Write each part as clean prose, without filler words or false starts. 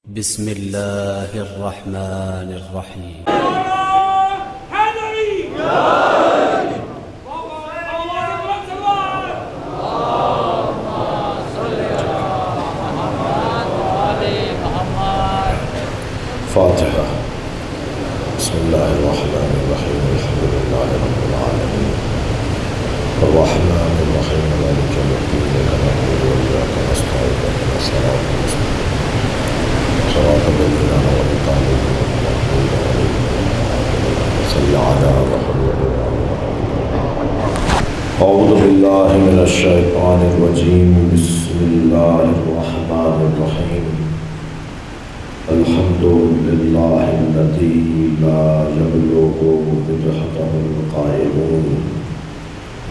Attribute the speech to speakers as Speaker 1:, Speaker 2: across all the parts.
Speaker 1: بسم الله الرحمن الرحيم.
Speaker 2: فاتحة. بسم الله الرحمن الرحيم. الحمد لله رب العالمين الرحمن الرحيم مالك يوم الدين إياك نعبد وإياك نستعين اهدنا الصراط المستقيم صراط الذين أنعمت عليهم غير المغضوب عليهم صل على محمد. أعوذ بالله من الشيطان الرجيم. بسم الله الرحمن الرحيم. الحمد لله الذي لا يبلغ مدحته القائلون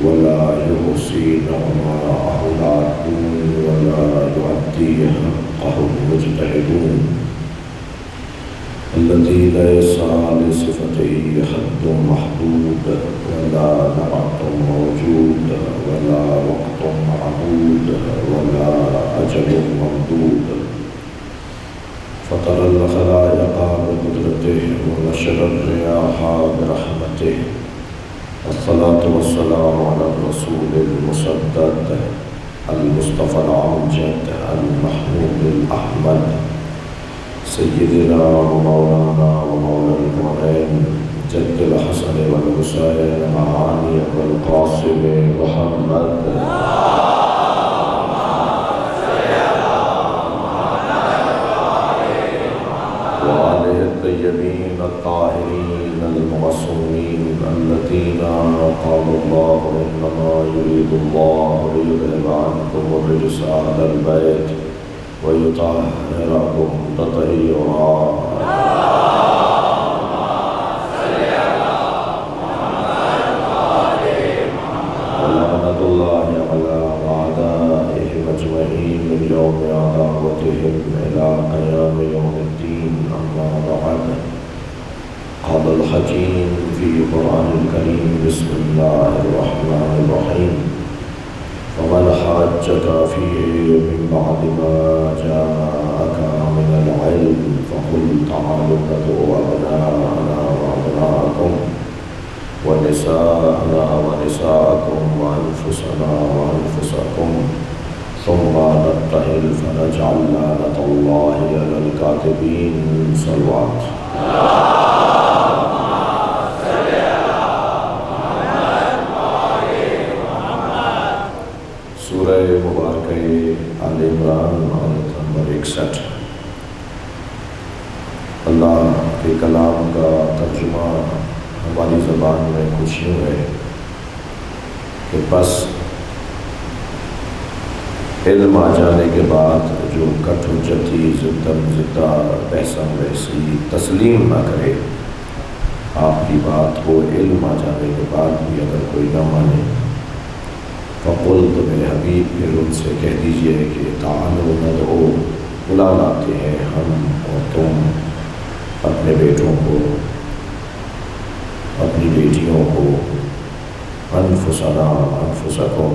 Speaker 2: ولا يحصي نعماءه العادون ولا يؤدي حقه المجتهدون الذي ليس لصفته حد محدود ولا نعت موجود ولا وقت معهود ولا أجل ممدود فطر الخلائق بقدرته ونشر الرياح برحمته. الصلاة والسلام على الرسول المسدد المصطفى الأمجد المحمود الأحمد سيدنا ومولانا ومولى الكونين جد الحسن والحسين معاني والقاسم محمد الطيبين الطاهرين المعصومين الذين قال الله إنما يريد الله ليذهب عنكم الرجس أهل البيت ويطهركم تطهيرا. ولعنة الله على أعدائهم أجمعين من يوم عداوتهم إلى قيام يوم الدين. أما بعد. قال الحكيم في قرآن الكريم بسم الله الرحمن الرحيم. فمن حاجك فيه من بعد ما جاءك من العلم فقل تعالوا ندعو أبناءنا وأبناءكم ونساءنا ونساءكم وأنفسنا وأنفسكم ثم نبتهل فنجعل لعنة الله على الكاذبين. صلوات. سورہ مبارکہ آل عمران آیت نمبر 61. اللہ کے کلام کا ترجمہ ہماری زبان میں کچھ یوں ہے کہ بس علم آ جانے کے بعد جو کٹ حجتی زدم زدہ بحثم بحثی تسلیم نہ کرے آپ کی بات کو، علم آ جانے کے بعد بھی اگر کوئی نہ مانے فقل تو میرے حبیب پھر ان سے کہہ دیجئے کہ تعالوا ندعو، بلا لاتے ہیں ہم اور تم اپنے بیٹوں کو، اپنی بیٹیوں کو، انفسنا انفسکم،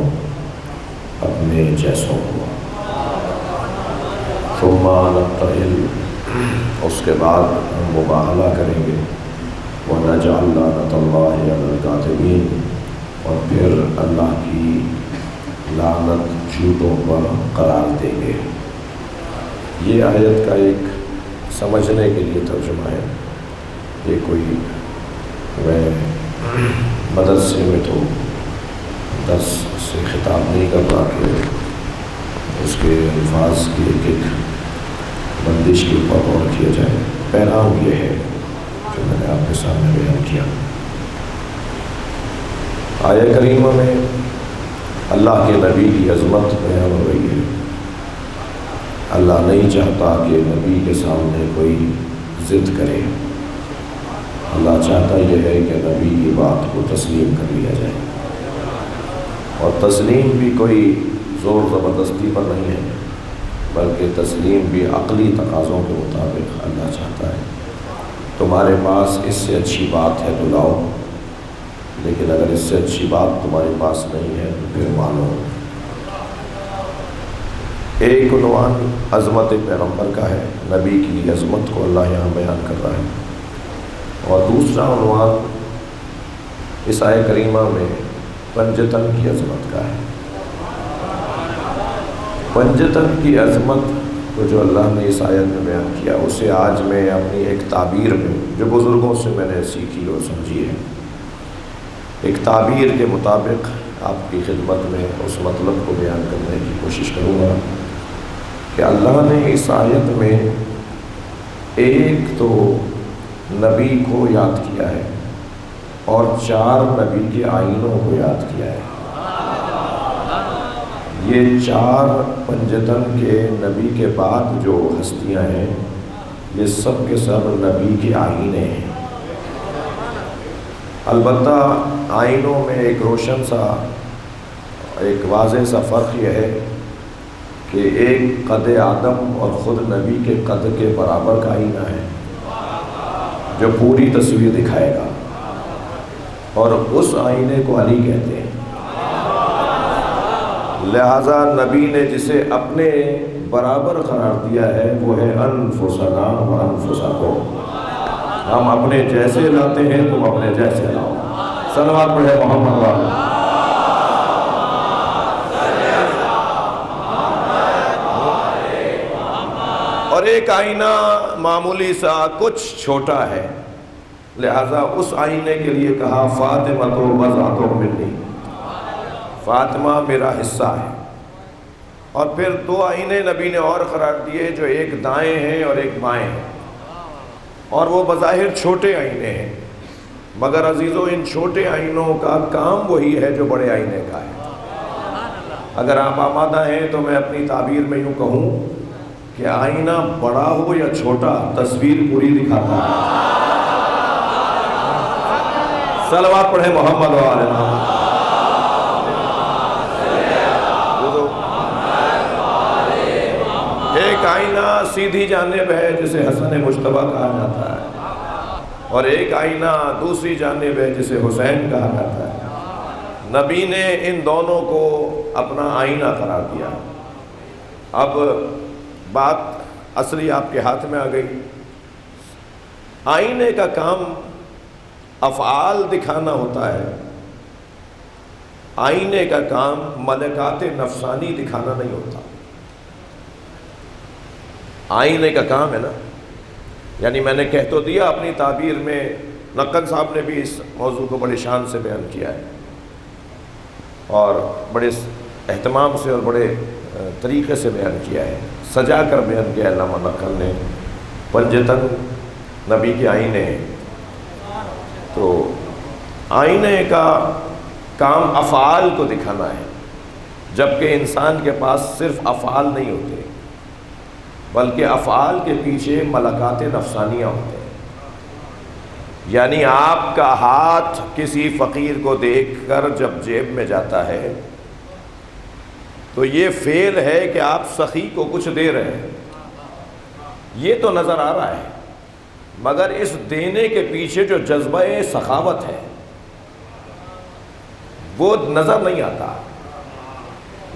Speaker 2: اپنے جیسوں کو، ثم نبتہل، اس کے بعد ہم مباہلہ کریں گے، ونجعل لعنۃ اللہ علی الکاذبین، اور پھر اللہ کی لعنت جھوٹوں پر قرار دیں گے. یہ آیت کا ایک سمجھنے کے لیے ترجمہ ہے. یہ کوئی میں مدرسے میں تو درس سے خطاب نہیں کر رہا کہ اس کے الفاظ کی ایک ایک بندش کے اوپر غور کیا جائے. پیغام یہ ہے جو میں نے آپ کے سامنے بیان کیا. آیہ کریمہ میں اللہ کے نبی کی عظمت بیان ہو رہی ہے. اللہ نہیں چاہتا کہ نبی کے سامنے کوئی ضد کرے. اللہ چاہتا یہ ہے کہ نبی کی بات کو تسلیم کر لیا جائے، اور تسلیم بھی کوئی زور زبردستی پر نہیں ہے، بلکہ تسلیم بھی عقلی تقاضوں کے مطابق اللہ چاہتا ہے. تمہارے پاس اس سے اچھی بات ہے تو لاؤ، لیکن اگر اس سے اچھی بات تمہارے پاس نہیں ہے تو پھر مانو. ایک عنوان عظمت پیغمبر کا ہے، نبی کی عظمت کو اللہ یہاں بیان کر رہا ہے، اور دوسرا عنوان اس آیہ کریمہ میں پنجتن کی عظمت کا ہے۔ پنجتن کی عظمت کو جو اللہ نے اس آیت میں بیان کیا، اسے آج میں اپنی ایک تعبیر میں جو بزرگوں سے میں نے سیکھی اور سمجھی ہے، ایک تعبیر کے مطابق آپ کی خدمت میں اس مطلب کو بیان کرنے کی کوشش کروں گا کہ اللہ نے اس آیت میں ایک تو نبی کو یاد کیا ہے اور 4 نبی کے آئینوں کو یاد کیا ہے۔ یہ 4 پنجتن کے نبی کے بعد جو ہستیاں ہیں، یہ سب کے سب نبی کے آئینے ہیں۔ البتہ آئینوں میں ایک روشن سا، ایک واضح سا فرق یہ ہے کہ ایک قد آدم اور خود نبی کے قد کے برابر کا آئینہ ہے جو پوری تصویر دکھائے گا، اور اس آئینے کو علی کہتے ہیں۔ لہٰذا نبی نے جسے اپنے برابر قرار دیا ہے وہ ہے انفسنا و انفسکم، ہم اپنے جیسے لاتے ہیں، تم اپنے جیسے لاؤ۔ صلوات پڑھے محمد والے۔ اور ایک آئینہ معمولی سا کچھ چھوٹا ہے، لہذا اس آئینے کے لیے کہا فاطمہ تو بضعۃ منی، فاطمہ میرا حصہ ہے۔ اور پھر 2 آئینے نبی نے اور قرار دیے جو ایک دائیں ہیں اور ایک بائیں ہیں، اور وہ بظاہر چھوٹے آئینے ہیں، مگر عزیزو ان چھوٹے آئینوں کا کام وہی ہے جو بڑے آئینے کا ہے۔ اگر آپ آمادہ ہیں تو میں اپنی تعبیر میں یوں کہوں کہ آئینہ بڑا ہو یا چھوٹا، تصویر پوری دکھاتا ہے۔ صلوات پڑھے محمد و آل محمد۔ ایک آئینہ سیدھی جانب ہے جسے حسن مجتبیٰ کہا جاتا ہے، اور ایک آئینہ دوسری جانب ہے جسے حسین کہا جاتا ہے۔ نبی نے ان دونوں کو اپنا آئینہ قرار دیا۔ اب بات اصلی آپ کے ہاتھ میں آ گئی۔ آئینے کا کام افعال دکھانا ہوتا ہے، آئینے کا کام ملکات نفسانی دکھانا نہیں ہوتا۔ آئینے کا کام ہے نا، یعنی میں نے کہہ تو دیا اپنی تعبیر میں، نقن صاحب نے بھی اس موضوع کو بڑی شان سے بیان کیا ہے اور بڑے اہتمام سے اور بڑے طریقے سے بیان کیا ہے، سجا کر بیان کیا ہے علامہ نقل نے۔ پنجتن نبی کے آئینے ہیں، تو آئینے کا کام افعال کو دکھانا ہے، جبکہ انسان کے پاس صرف افعال نہیں ہوتے بلکہ افعال کے پیچھے ملکات نفسانیہ ہوتے ہیں۔ یعنی آپ کا ہاتھ کسی فقیر کو دیکھ کر جب جیب میں جاتا ہے تو یہ فعل ہے کہ آپ سخی کو کچھ دے رہے ہیں، یہ تو نظر آ رہا ہے، مگر اس دینے کے پیچھے جو جذبہ سخاوت ہے وہ نظر نہیں آتا۔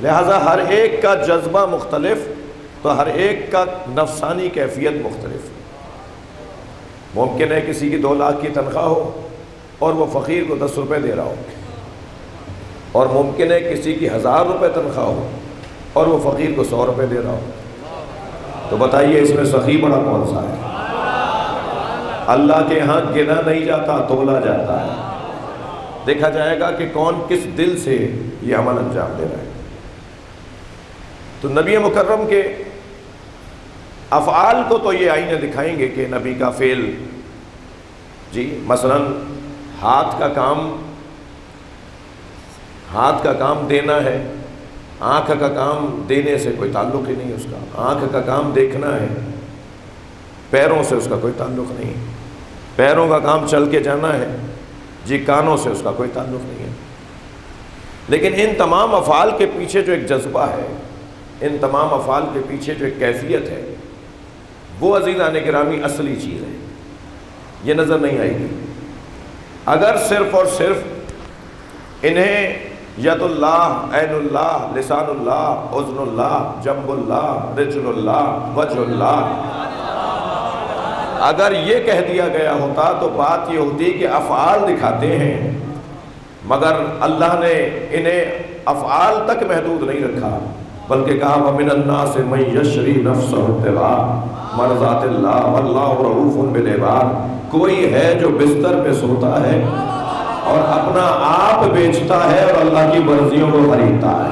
Speaker 2: لہذا ہر ایک کا جذبہ مختلف، تو ہر ایک کا نفسانی کیفیت مختلف۔ ممکن ہے کسی کی 2 لاکھ کی تنخواہ ہو اور وہ فقیر کو 10 روپے دے رہا ہو، اور ممکن ہے کسی کی 1000 روپے تنخواہ ہو اور وہ فقیر کو 100 روپے دے رہا ہو۔ تو بتائیے اس میں سخی بڑا کون سا ہے؟ اللہ کے ہاں گنا نہیں جاتا، تولا جاتا ہے، دیکھا جائے گا کہ کون کس دل سے یہ عمل انجام دے رہا ہے۔ تو نبی مکرم کے افعال کو تو یہ آئینے دکھائیں گے کہ نبی کا فعل، جی مثلا ہاتھ کا کام دینا ہے، آنکھ کا کام دینے سے کوئی تعلق ہی نہیں اس کا، آنکھ کا کام دیکھنا ہے، پیروں سے اس کا کوئی تعلق نہیں، پیروں کا کام چل کے جانا ہے، جی کانوں سے اس کا کوئی تعلق نہیں ہے۔ لیکن ان تمام افعال کے پیچھے جو ایک جذبہ ہے، ان تمام افعال کے پیچھے جو ایک کیفیت ہے، وہ عزیزان گرامی اصلی چیز ہے، یہ نظر نہیں آئے گی۔ اگر صرف اور صرف انہیں ید اللہ، عین اللہ، لسان اللہ، اذن اللہ، جنب اللہ، رجل اللہ، وجہ اللہ۔ اگر یہ کہہ دیا گیا ہوتا تو بات یہ ہوتی کہ افعال دکھاتے ہیں، مگر اللہ نے انہیں افعال تک محدود نہیں رکھا، بلکہ کہا وَمِنَ النَّاسِ مَن يَشْرِي نَفْسَهُ ابْتِغَاءَ مَرْضَاتِ اللَّهِ وَاللَّهُ رَءُوفٌ بِالْعِبَادِ۔ کوئی ہے جو بستر پہ سوتا ہے اور اپنا آپ بیچتا ہے اور اللہ کی مرضیوں کو خریدتا ہے۔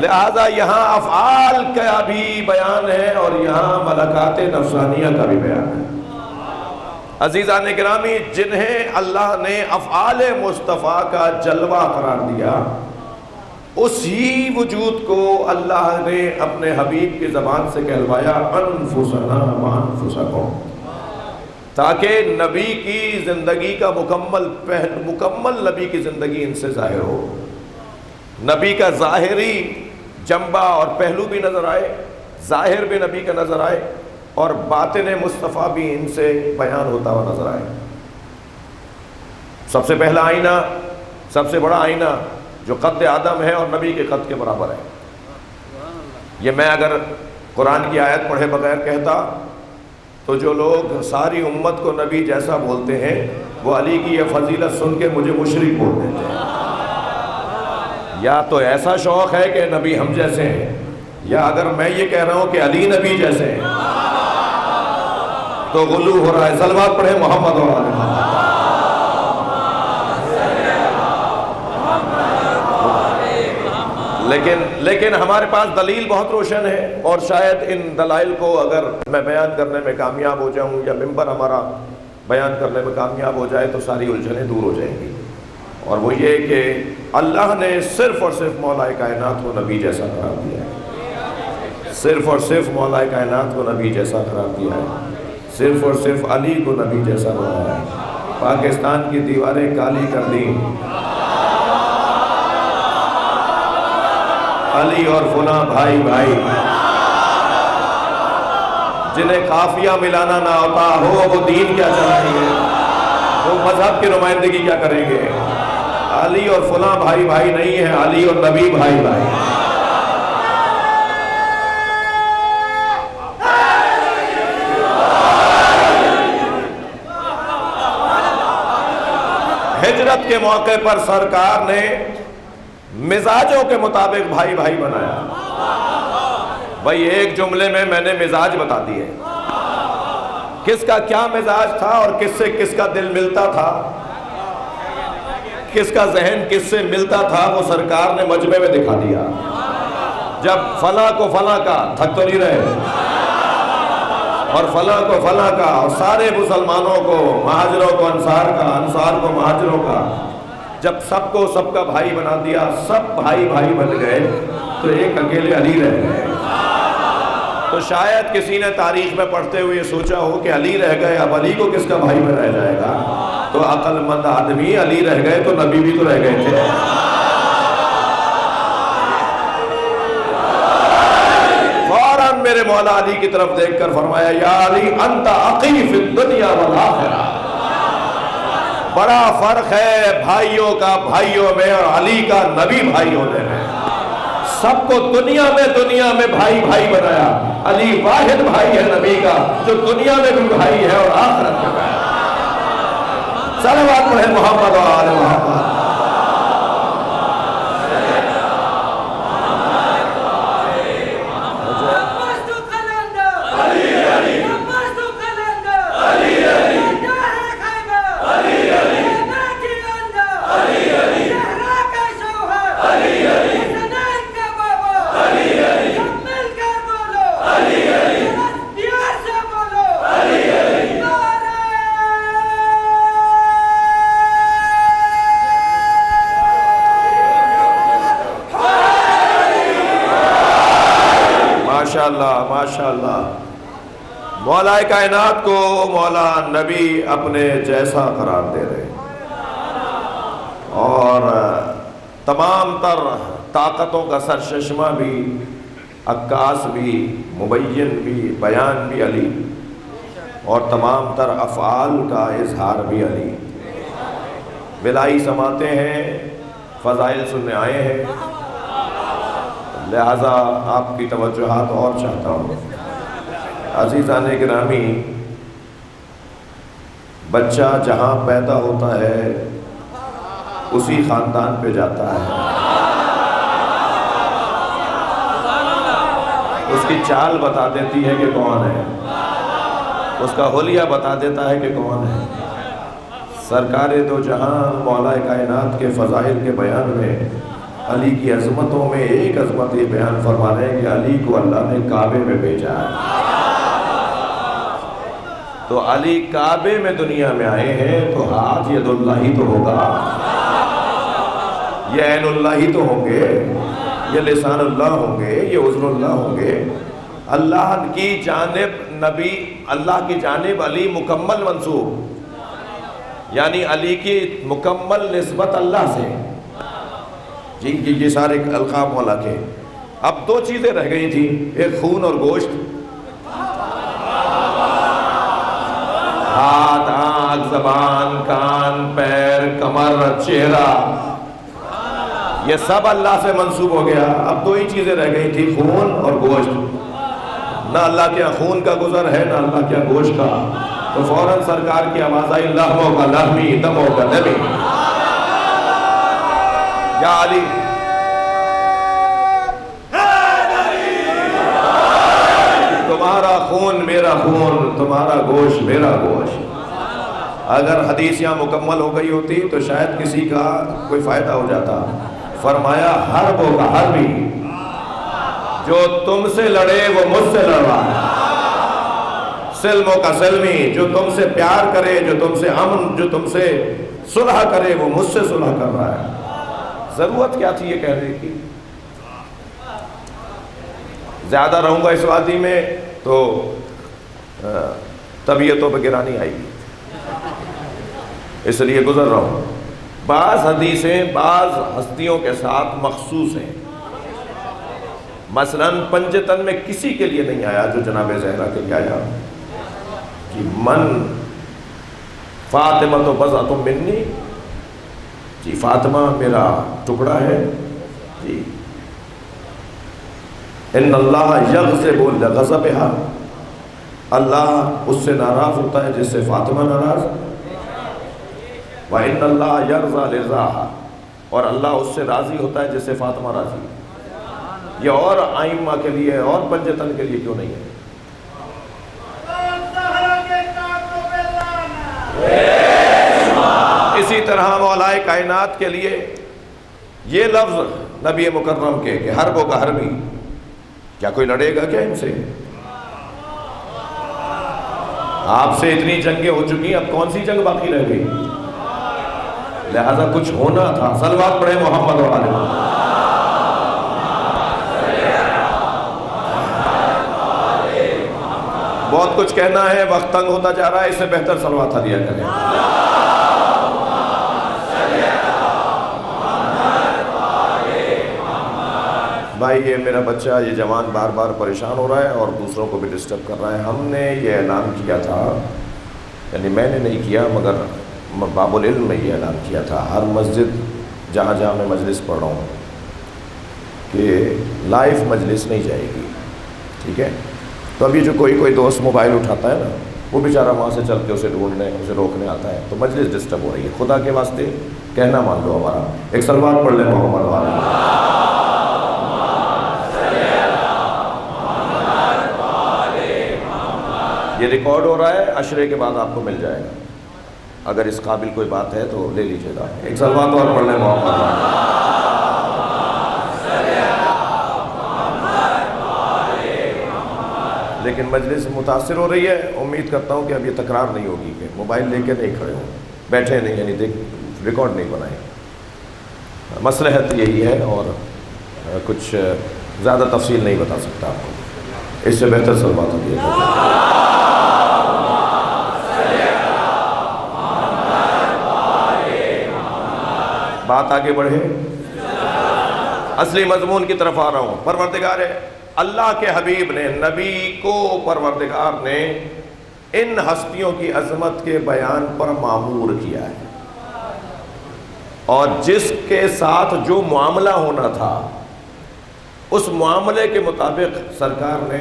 Speaker 2: لہذا یہاں افعال کا بھی بیان ہے اور یہاں ملکات نفسانیہ کا بھی بیان ہے۔ عزیزان گرامی، جنہیں اللہ نے افعال مصطفیٰ کا جلوہ قرار دیا، اسی وجود کو اللہ نے اپنے حبیب کی زبان سے کہلوایا انفسنا وانفسکم، تاکہ نبی کی زندگی کا مکمل نبی کی زندگی ان سے ظاہر ہو، نبی کا ظاہری جنبہ اور پہلو بھی نظر آئے، ظاہر بھی نبی کا نظر آئے، اور باطن مصطفیٰ بھی ان سے بیان ہوتا ہوا نظر آئے۔ سب سے پہلا آئینہ، سب سے بڑا آئینہ جو قد آدم ہے اور نبی کے قد کے برابر ہے، یہ میں اگر قرآن کی آیت پڑھے بغیر کہتا تو جو لوگ ساری امت کو نبی جیسا بولتے ہیں وہ علی کی یہ فضیلت سن کے مجھے مشرک بول دیتے ہیں۔ یا تو ایسا شوق ہے کہ نبی ہم جیسے ہیں، یا اگر میں یہ کہہ رہا ہوں کہ علی نبی جیسے ہیں تو غلو ہو رہا ہے۔ صلوات پڑھیں محمد اور آل محمد۔ لیکن ہمارے پاس دلیل بہت روشن ہے، اور شاید ان دلائل کو اگر میں بیان کرنے میں کامیاب ہو جاؤں یا ممبر ہمارا بیان کرنے میں کامیاب ہو جائے تو ساری الجھنیں دور ہو جائیں گی۔ اور وہ یہ کہ اللہ نے صرف اور صرف مولا کائنات کو نبی جیسا قرار دیا ہے، صرف اور صرف مولا کائنات کو نبی جیسا قرار دیا ہے، صرف اور صرف علی کو نبی جیسا بنایا ہے۔ پاکستان کی دیواریں کالی کر دی، علی اور فلاں بھائی بھائی، جنہیں قافیہ ملانا نہ ہوتا ہو وہ دین کیا چلائیں گے، وہ مذہب کی نمائندگی کیا کریں گے؟ علی اور فلاں بھائی بھائی نہیں ہے، علی اور نبی بھائی بھائی۔ ہجرت کے موقع پر سرکار نے مزاجوں کے مطابق بھائی بھائی بنایا۔ بھائی ایک جملے میں نے مزاج بتا دیے، کس کا کیا مزاج تھا اور کس سے کس کا دل ملتا تھا، کس کا ذہن کس سے ملتا تھا، وہ سرکار نے مجمع میں دکھا دیا۔ جب فلاں کو فلاں کا، تھک تو نہیں رہے، اور فلاں کو فلاں کا، اور سارے مسلمانوں کو، مہاجروں کو انصار کا، انصار کو مہاجروں کا، جب سب کو سب کا بھائی بنا دیا، سب بھائی بھائی بن گئے، تو ایک اکیلے علی رہ گئے۔ تو شاید کسی نے تاریخ میں پڑھتے ہوئے سوچا ہو کہ علی رہ گئے، اب علی کو کس کا بھائی بنایا جائے گا؟ تو عقل مند آدمی، علی رہ گئے تو نبی بھی تو رہ گئے تھے۔ فوراً میرے مولا علی کی طرف دیکھ کر فرمایا یا علی انت اخی فی الدنیا والآخرہ۔ بڑا فرق ہے بھائیوں کا بھائیوں میں اور علی کا نبی بھائی ہونے میں۔ سب کو دنیا میں بھائی بھائی بنایا، علی واحد بھائی ہے نبی کا جو دنیا میں بھی بھائی ہے اور آخرت میں بھائی۔ صلوات پڑھیں محمد اور آل محمد۔ ماشاءاللہ مولا کائنات کو مولا نبی اپنے جیسا قرار دے رہے، اور تمام تر طاقتوں کا سرچشمہ بھی، عکاس بھی، مبین بھی، بیان بھی علی۔ اور تمام تر افعال کا اظہار بھی علی۔ بلائی سماتے ہیں، فضائل سننے آئے ہیں، لہذا آپ کی توجہات اور چاہتا ہوں۔ عزیزان گرامی، بچہ جہاں پیدا ہوتا ہے اسی خاندان پہ جاتا ہے، اس کی چال بتا دیتی ہے کہ کون ہے، اس کا حلیہ بتا دیتا ہے کہ کون ہے۔ سرکار دو جہاں مولا کائنات کے فضائل کے بیان میں علی کی عظمتوں میں ایک عظمت یہ بیان فرما رہے ہیں کہ علی کو اللہ نے کعبے میں بھیجا ہے۔ تو علی کعبے میں دنیا میں آئے ہیں تو ہاتھ ید اللہ ہی تو ہوگا، یہ عین اللہ ہی تو ہوں گے، یہ لسان اللہ ہوں گے، یہ عذر اللہ ہوں گے۔ اللہ کی جانب نبی، اللہ کی جانب علی مکمل منسوب، یعنی علی کی مکمل نسبت اللہ سے۔ جی یہ سارے القاب مولا کے۔ اب دو چیزیں رہ گئی تھیں، ایک خون اور گوشت۔ ہاتھ، آنکھ، زبان، کان، پیر، کمر، چہرہ، یہ سب اللہ سے منسوب ہو گیا۔ اب دو ہی چیزیں رہ گئی تھی، خون اور گوشت۔ نہ اللہ کے خون کا گزر ہے، نہ اللہ کے گوشت کا، تو فوراً سرکار کی آواز آئی، لحموں کا لحمی، دموں کا دمی۔ یا علی، تمہارا خون میرا خون، تمہارا گوشت میرا گوشت۔ اگر حدیث یہاں مکمل ہو گئی ہوتی تو شاید کسی کا کوئی فائدہ ہو جاتا۔ فرمایا حربوں کا حربی، جو تم سے لڑے وہ مجھ سے لڑ رہا ہے۔ سلموں کا سلمی، جو تم سے پیار کرے، جو تم سے امن، جو تم سے صلح کرے، وہ مجھ سے صلح کر رہا ہے۔ ضرورت کیا تھی یہ کہنے کی؟ زیادہ رہوں گا اس وادی میں تو طبیعتوں پہ گرانی آئے گی، اس لیے گزر رہا ہوں۔ بعض حدیثیں بعض ہستیوں کے ساتھ مخصوص ہیں، مثلا پنجتن میں کسی کے لیے نہیں آیا جو جناب زہرا کے لیے آیا کہ من فاطمہ تو بضعۃ منی، جی فاطمہ میرا ٹکڑا ہے، جی ان اللہ یغضب لغضبہا، اللہ اس سے ناراض ہوتا ہے جس سے فاطمہ ناراض، وَإِنَّ اللَّهَ يَرْضَى لِرْضَاهَا، اور اللہ اس سے راضی ہوتا ہے جس سے فاطمہ راضی۔ یہ اور آئمہ کے لیے اور پنجتن کے لیے کیوں نہیں ہے؟ اسی طرح مولا کائنات کے لیے یہ لفظ نبی مکرم کے کہ حربوں کا حربی، کیا کوئی لڑے گا کیا ان سے؟ آپ سے اتنی جنگیں ہو چکی، اب کون سی جنگ باقی رہ گئی؟ لہذا کچھ ہونا تھا۔ صلوات پڑھے محمد و آل محمد۔ بہت کچھ کہنا ہے، وقت تنگ ہوتا جا رہا ہے، اس سے بہتر صلوات دیا کریں۔ بھائی یہ میرا بچہ، یہ جوان بار بار پریشان ہو رہا ہے اور دوسروں کو بھی ڈسٹرب کر رہا ہے۔ ہم نے یہ اعلان کیا تھا، یعنی میں نے نہیں کیا مگر باب العلم میں یہ اعلان کیا تھا، ہر مسجد جہاں جہاں میں مجلس پڑھ رہا ہوں کہ لائیو مجلس نہیں جائے گی، ٹھیک ہے؟ تو ابھی جو کوئی دوست موبائل اٹھاتا ہے نا، وہ بیچارہ وہاں سے چل کے اسے ڈھونڈنے، اسے روکنے آتا ہے، تو مجلس ڈسٹرب ہو رہی ہے۔ خدا کے واسطے کہنا مان لو ہمارا، ایک صلوات پڑھ لیں محمد والا۔ یہ ریکارڈ ہو رہا ہے، عشرے کے بعد آپ کو مل جائے گا، اگر اس قابل کوئی بات ہے تو لے لیجیے گا۔ ایک صلوات اور پڑھ لیں محمد والا۔ لیکن مجلس متاثر ہو رہی ہے، امید کرتا ہوں کہ اب یہ تکرار نہیں ہوگی کہ موبائل لے کے نہیں کھڑے ہوں، بیٹھے نہیں، یعنی دیکھ ریکارڈ نہیں بنائیں۔ مصلحت یہی ہے اور کچھ زیادہ تفصیل نہیں بتا سکتا آپ کو، اس سے بہتر صلوات ہوتی ہے۔ بات آگے بڑھے، اصلی مضمون کی طرف آ رہا ہوں۔ پروردگار اللہ کے حبیب نے، نبی کو پروردگار نے ان ہستیوں کی عظمت کے بیان پر مامور کیا ہے، اور جس کے ساتھ جو معاملہ ہونا تھا اس معاملے کے مطابق سرکار نے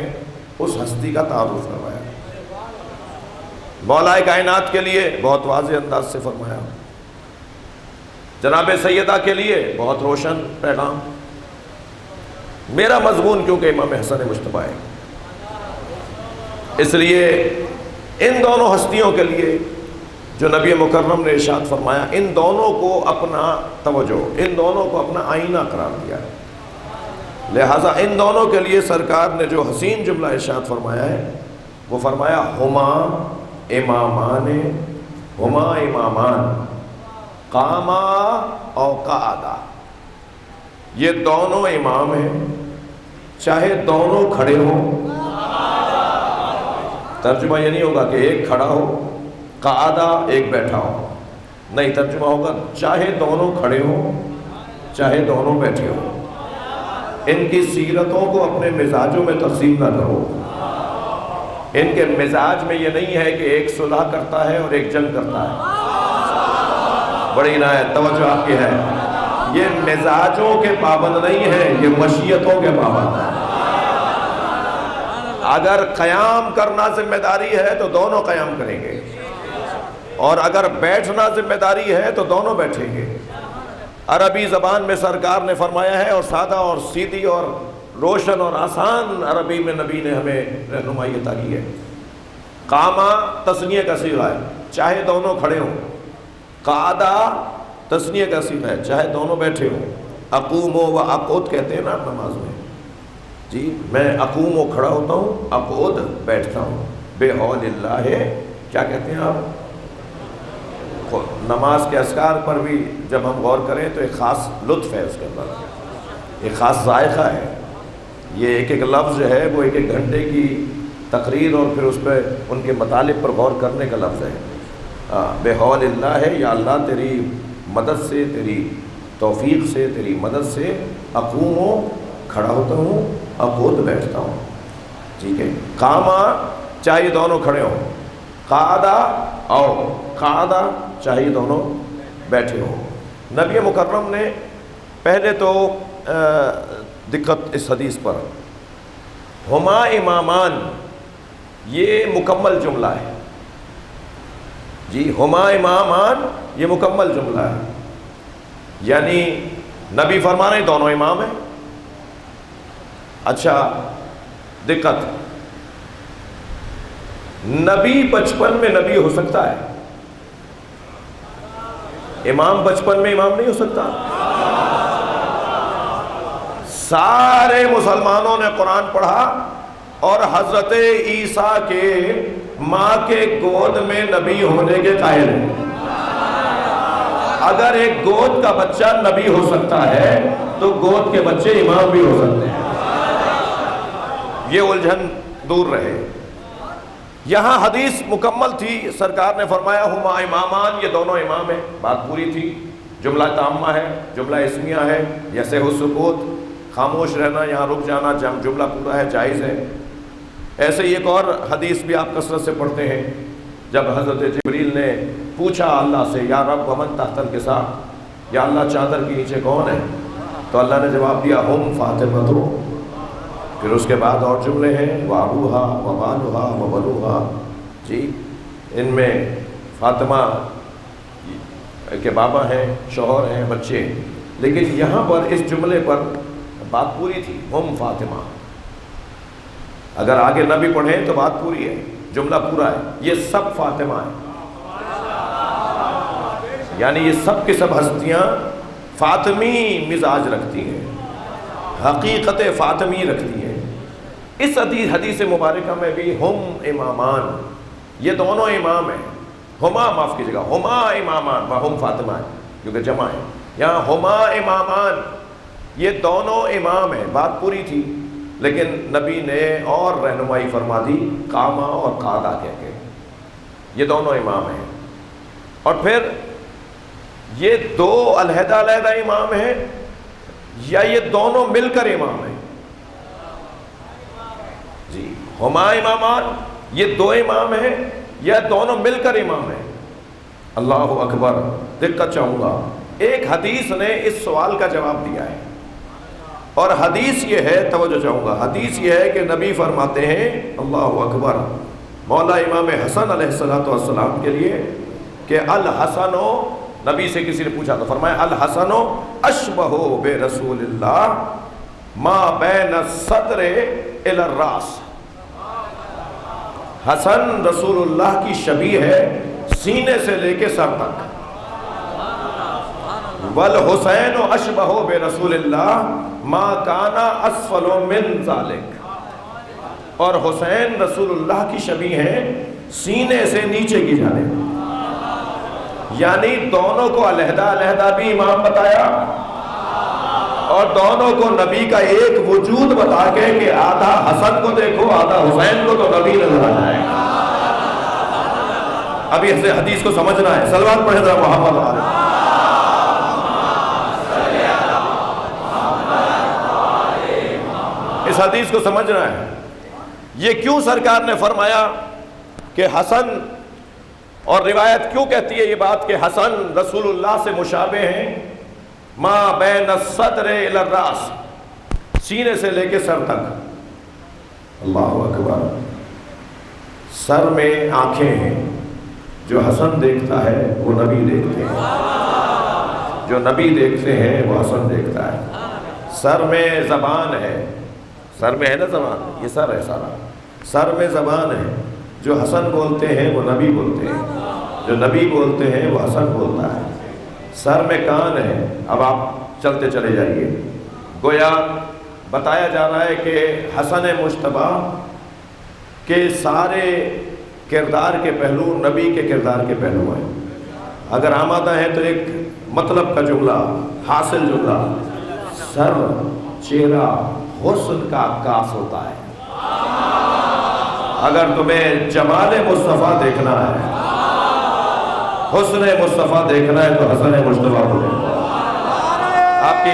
Speaker 2: اس ہستی کا تعارف کروایا۔ مولا کائنات کے لیے بہت واضح انداز سے فرمایا، جناب سیدہ کے لیے بہت روشن پیغام۔ میرا مضمون کیونکہ امام حسن مجتبیٰ ہے، اس لیے ان دونوں ہستیوں کے لیے جو نبی مکرم نے ارشاد فرمایا، ان دونوں کو اپنا توجہ، ان دونوں کو اپنا آئینہ قرار دیا ہے، لہٰذا ان دونوں کے لیے سرکار نے جو حسین جملہ ارشاد فرمایا ہے وہ فرمایا ہما امامان، ہما امامان قاما او قعدا، یہ دونوں امام ہیں چاہے دونوں کھڑے ہوں۔ ترجمہ یہ نہیں ہوگا کہ ایک کھڑا ہو، قعدا ایک بیٹھا ہو، نہیں، ترجمہ ہوگا چاہے دونوں کھڑے ہوں چاہے دونوں بیٹھے ہوں۔ ان کی سیرتوں کو اپنے مزاجوں میں تقسیم نہ کرو۔ ان کے مزاج میں یہ نہیں ہے کہ ایک صلح کرتا ہے اور ایک جنگ کرتا ہے، بڑی عنایت توجہ آپ کی ہے، یہ مزاجوں کے پابند نہیں ہیں، یہ مشیتوں کے پابند ہیں۔ اگر قیام کرنا ذمہ داری ہے تو دونوں قیام کریں گے، اور اگر بیٹھنا ذمہ داری ہے تو دونوں بیٹھیں گے۔ عربی زبان میں سرکار نے فرمایا ہے، اور سادہ اور سیدھی اور روشن اور آسان عربی میں نبی نے ہمیں رہنمائی عطا کی ہے۔ قاما تثنیہ کا صیغہ ہے، چاہے دونوں کھڑے ہوں۔ قعدہ تثنیہ کا صیغہ ہے، چاہے دونوں بیٹھے ہوں۔ اقوم و اقعد کہتے ہیں نا نماز میں، جی میں اقوم و کھڑا ہوتا ہوں، اقعد بیٹھتا ہوں، بے حول اللہ ہے، کیا کہتے ہیں آپ؟ نماز کے اذکار پر بھی جب ہم غور کریں تو ایک خاص لطف ہے اس کے اندر، ایک خاص ذائقہ ہے۔ یہ ایک ایک لفظ جو ہے وہ ایک ایک گھنٹے کی تقریر اور پھر اس پہ ان کے مطالب پر غور کرنے کا لفظ ہے۔ بے حول اللہ ہے، یا اللہ تیری مدد سے، تیری توفیق سے، تیری مدد سے اقوم و کھڑا ہوتا ہوں، اقعد بیٹھتا ہوں، ٹھیک ہے۔ قاما چاہیے دونوں کھڑے ہوں، قعدہ او قعدہ چاہیے دونوں بیٹھے ہوں۔ نبی مکرم نے پہلے تو دقت اس حدیث پر، ہما امامان یہ مکمل جملہ ہے، جی ہما امامان یہ مکمل جملہ ہے، یعنی نبی فرما رہے ہیں دونوں امام ہیں۔ اچھا دقت، نبی بچپن میں نبی ہو سکتا ہے، امام بچپن میں امام نہیں ہو سکتا؟ سارے مسلمانوں نے قرآن پڑھا اور حضرت عیسیٰ کے ماں کے گود میں نبی ہونے کے قائل ہیں۔ اگر ایک گود کا بچہ نبی ہو سکتا ہے تو گود کے بچے امام بھی ہو سکتے ہیں، یہ الجھن دور رہے۔ یہاں حدیث مکمل تھی، سرکار نے فرمایا ہما امامان، یہ دونوں امام ہیں، بات پوری تھی۔ جملہ تامہ ہے، جملہ اسمیہ ہے، یسع السکوت، خاموش رہنا، یہاں رک جانا، جملہ پورا ہے، جائز ہے۔ ایسے ہی ایک اور حدیث بھی آپ کثرت سے پڑھتے ہیں، جب حضرت جبریل نے پوچھا اللہ سے، یا رب ومن تحت الکساء، یا اللہ چادر کے نیچے کون ہے؟ تو اللہ نے جواب دیا ہم فاطمہ تو۔ پھر اس کے بعد اور جملے ہیں، وَأَبُوهَا وَمَالُهَا وَبَنُوهَا، جی ان میں فاطمہ کے بابا ہیں، شوہر ہیں، بچے، لیکن یہاں پر اس جملے پر بات پوری تھی، ہم فاطمہ۔ اگر آگے نہ بھی پڑھیں تو بات پوری ہے، جملہ پورا ہے، یہ سب فاطمہ ہیں، یعنی یہ سب کی سب ہستیاں فاطمی مزاج رکھتی ہیں، حقیقت فاطمی رکھتی ہیں۔ اس حدیث مبارکہ میں بھی ہم امامان، یہ دونوں امام ہیں، ہما معاف کیجیے گا، ہما امامان و ہم فاطمہ ہیں کیونکہ جمع ہے، یہاں ہما امامان یہ دونوں امام ہیں، بات پوری تھی، لیکن نبی نے اور رہنمائی فرما دی قاما اور قعدہ کہہ کے، یہ دونوں امام ہیں۔ اور پھر یہ دو علیحدہ علیحدہ امام ہیں یا یہ دونوں مل کر امام ہیں؟ جی ہما امامان، یہ دو امام ہیں یا دونوں مل کر امام ہیں؟ اللہ اکبر. دقت چاہوں گا، ایک حدیث نے اس سوال کا جواب دیا ہے، اور حدیث یہ ہے، توجہ چاہوں گا، حدیث یہ ہے کہ نبی فرماتے ہیں، اللہ اکبر، مولا امام حسن علیہ السلام کے لیے کہ الحسن، نبی سے کسی نے پوچھا تو فرمایا الحسن اشبہ بے رسول اللہ ما بین الصدر الی الراس. حسن رسول اللہ کی شبیہ ہے سینے سے لے کے سر تک. والحسین اشبہ بے رسول اللہ ما کان اسفل من ذلک. اور حسین رسول اللہ کی شبیہ ہیں سینے سے نیچے کی جانب. یعنی دونوں کو علیحدہ علیحدہ بھی امام بتایا، اور دونوں کو نبی کا ایک وجود بتا کے کہ آدھا حسن کو دیکھو آدھا حسین کو، تو نبی نظر آ جائے گا. ابھی اس حدیث کو سمجھنا ہے. صلوات پڑھیں ذرا محمد علیہ. اس حدیث کو سمجھنا ہے. یہ کیوں سرکار نے فرمایا کہ حسن، اور روایت کیوں کہتی ہے یہ بات کہ حسن رسول اللہ سے مشابہ ہیں، ما بین الصدر الی الراس، سینے سے لے کے سر تک. اللہ اکبر. سر میں آنکھیں ہیں، جو حسن دیکھتا ہے وہ نبی دیکھتے ہیں، جو نبی دیکھتے ہیں وہ حسن دیکھتا ہے. سر میں زبان ہے، سر میں ہے نا زبان، یہ سر ہے سارا، سر میں زبان ہے. جو حسن بولتے ہیں وہ نبی بولتے ہیں، جو نبی بولتے ہیں وہ حسن بولتا ہے. سر میں کان ہے. اب آپ چلتے چلے جائیے، گویا بتایا جا رہا ہے کہ حسن مجتبیٰ کے سارے کردار کے پہلو نبی کے کردار کے پہلو ہیں. اگر آمادہ ہیں تو ایک مطلب کا جملہ، حاصل جملہ، سر چہرہ حسن کا عکاس ہوتا ہے. اگر تمہیں جمال مصطفیٰ دیکھنا ہے، حسن مصطفیٰ دیکھنا ہے، تو حسن مجتبیٰ کو دیکھو. آپ کی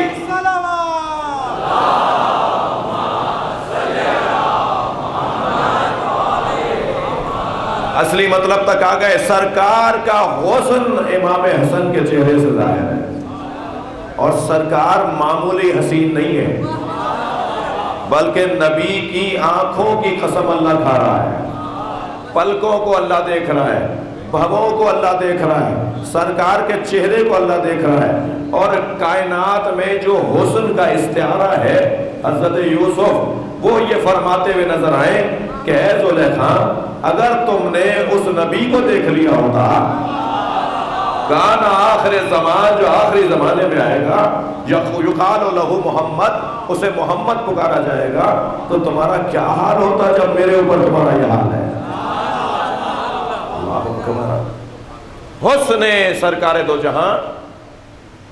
Speaker 2: اصلی مطلب تک آ گئے. سرکار کا حسن امام حسن کے چہرے سے ظاہر ہے، اور سرکار معمولی حسین نہیں ہے، بلکہ نبی کی آنکھوں کی قسم اللہ کھا رہا ہے. پلکوں کو اللہ دیکھ رہا ہے، بھووں کو اللہ دیکھ رہا ہے، سرکار کے چہرے کو اللہ دیکھ رہا ہے. اور کائنات میں جو حسن کا استعارہ ہے، حضرت یوسف وہ یہ فرماتے ہوئے نظر آئے کہ اے زلیخا، اگر تم نے اس نبی کو دیکھ لیا ہوتا، کان آخر زمان، جو آخری زمانے میں آئے گا، یقال لہ محمد، اسے محمد پکارا جائے گا، تو تمہارا کیا حال ہوتا جب میرے اوپر تمہارا یہ حال ہے. حسن سرکار دو جہاں،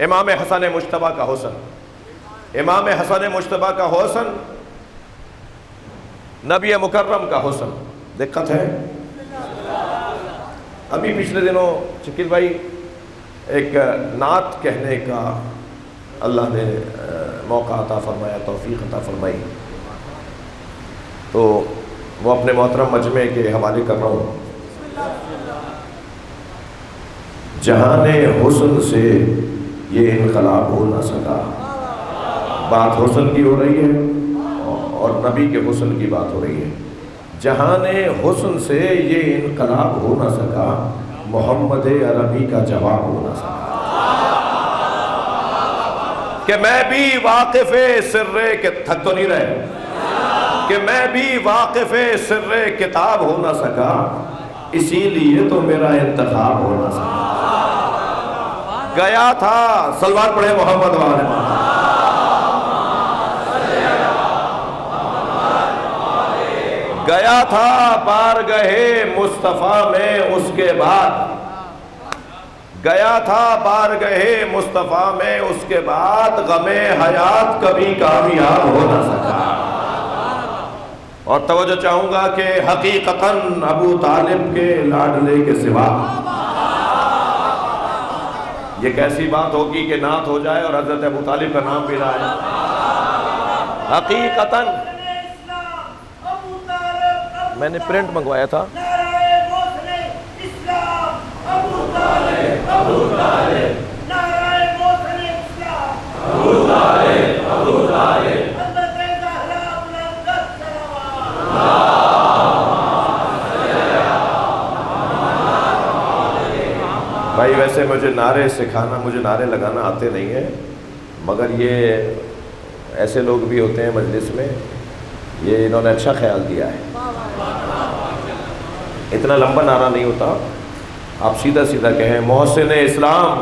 Speaker 2: امام حسن مجتبیٰ کا حسن، امام حسن مجتبیٰ کا حسن، نبی مکرم کا حسن. دقت ہے. ابھی پچھلے دنوں شکیل بھائی ایک نعت کہنے کا اللہ نے موقع عطا فرمایا، توفیق عطا فرمائی، تو وہ اپنے محترم مجمع کے حوالے کر رہا ہوں. جہان حسن سے یہ انقلاب ہو نہ سکا. بات حسن کی ہو رہی ہے اور نبی کے حسن کی بات ہو رہی ہے. جہان حسن سے یہ انقلاب ہو نہ سکا، محمد عربی کا جواب ہو نہ سکا. کہ میں بھی واقف سر کے، تھک تو نہیں رہے، کہ میں بھی واقف سر کتاب ہو نہ سکا، اسی لیے تو میرا انتخاب ہو نہ سکا. گیا تھا، صلوات پڑھے محمد والے، گیا تھا بارگاہ مصطفیٰ میں اس کے بعد، گیا تھا بارگاہ مصطفیٰ میں اس کے بعد، غم حیات کبھی کامیاب ہو نہ سکا. اور توجہ چاہوں گا کہ حقیقتاً ابو طالب کے لاڈلے کے سوا یہ کیسی بات ہوگی کہ نعت ہو جائے اور حضرت ابو طالب کا نام بھی نہ آئے. حقیقتاً میں نے پرنٹ منگوایا تھا، بھائی ویسے مجھے نعرے سکھانا، مجھے نعرے لگانا آتے نہیں ہیں، مگر یہ ایسے لوگ بھی ہوتے ہیں مجلس میں، یہ انہوں نے اچھا خیال دیا ہے۔ اتنا لمبا نعرہ نہیں ہوتا، آپ سیدھا سیدھا کہیں محسن اسلام،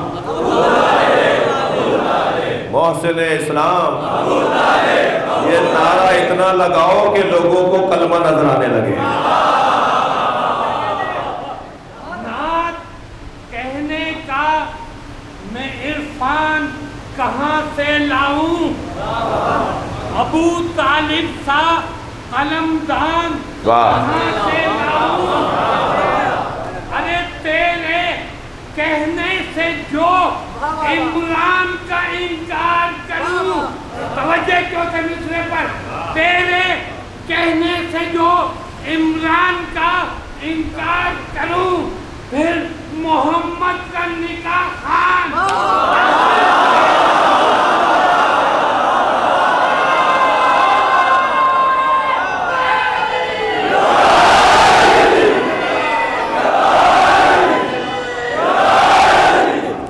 Speaker 2: محسن اسلام، یہ نعرہ اتنا لگاؤ کہ لوگوں کو کلمہ نظر آنے لگے۔
Speaker 3: نعت کہنے کا میں عرفان کہاں سے لاؤں، ابو طالب سا قلمدان کہاں سے لاؤں، ارے تیرے کہنے سے جو عمران کا انکار کروں، توجہ کیوں سے مصرے پر، تیرے کہنے سے جو عمران کا انکار کروں، پھر محمد کا نکاح خان۔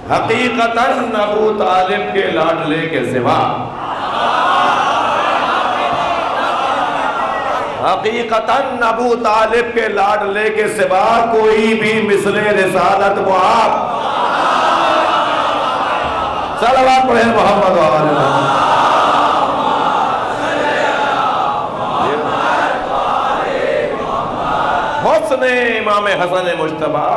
Speaker 2: حقیقتاً ابو طالب کے لاڈلے کے سوا، حقیقتاً ابو طالب کے لاڈلے کے سوا کوئی بھی مثل رسالت معاب، صلوات پڑھیں محمد و آل محمد۔ حسن امام حسن مجتبی،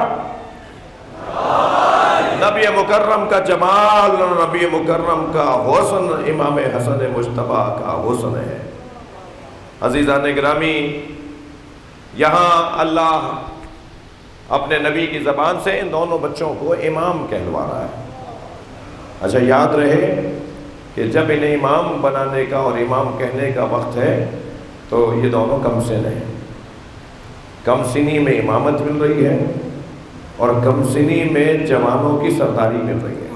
Speaker 2: نبی مکرم کا جمال، نبی مکرم کا حسن امام حسن مجتبی کا حسن ہے۔ عزیزان گرامی، یہاں اللہ اپنے نبی کی زبان سے ان دونوں بچوں کو امام کہلوا رہا ہے۔ اچھا یاد رہے کہ جب انہیں امام بنانے کا اور امام کہنے کا وقت ہے تو یہ دونوں کم سن ہیں، کم سنی میں امامت مل رہی ہے اور کم سنی میں جوانوں کی سرداری مل رہی ہے،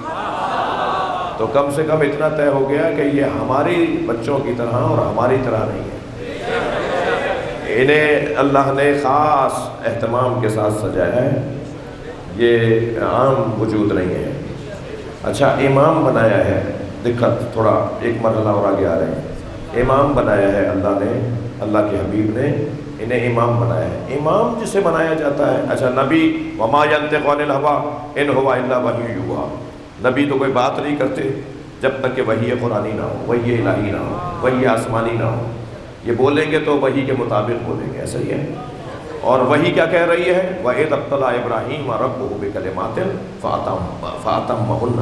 Speaker 2: تو کم سے کم اتنا طے ہو گیا کہ یہ ہماری بچوں کی طرح اور ہماری طرح نہیں ہے، انہیں اللہ نے خاص اہتمام کے ساتھ سجایا ہے، یہ عام وجود نہیں ہے۔ اچھا امام بنایا ہے، دقت تھوڑا ایک مرحلہ اور آگے آ رہے ہیں، امام بنایا ہے اللہ نے، اللہ کے حبیب نے انہیں امام بنایا ہے۔ امام جسے بنایا جاتا ہے، اچھا نبی وما ينطق عن الهوى ان هو الا وحی یوحی، نبی تو کوئی بات نہیں کرتے جب تک کہ وحی قرآنی نہ ہو، وحی الہی نہ ہو، وحی آسمانی نہ ہو، یہ بولیں گے تو وحی کے مطابق بولیں گے، ایسا ہی ہے۔ اور وحی کیا کہہ رہی ہے، وَإِذْ ابْتَلَىٰ إِبْرَاهِيمَ رَبُّهُ بِكَلِمَاتٍ فَأَتَمَّهُنَّ،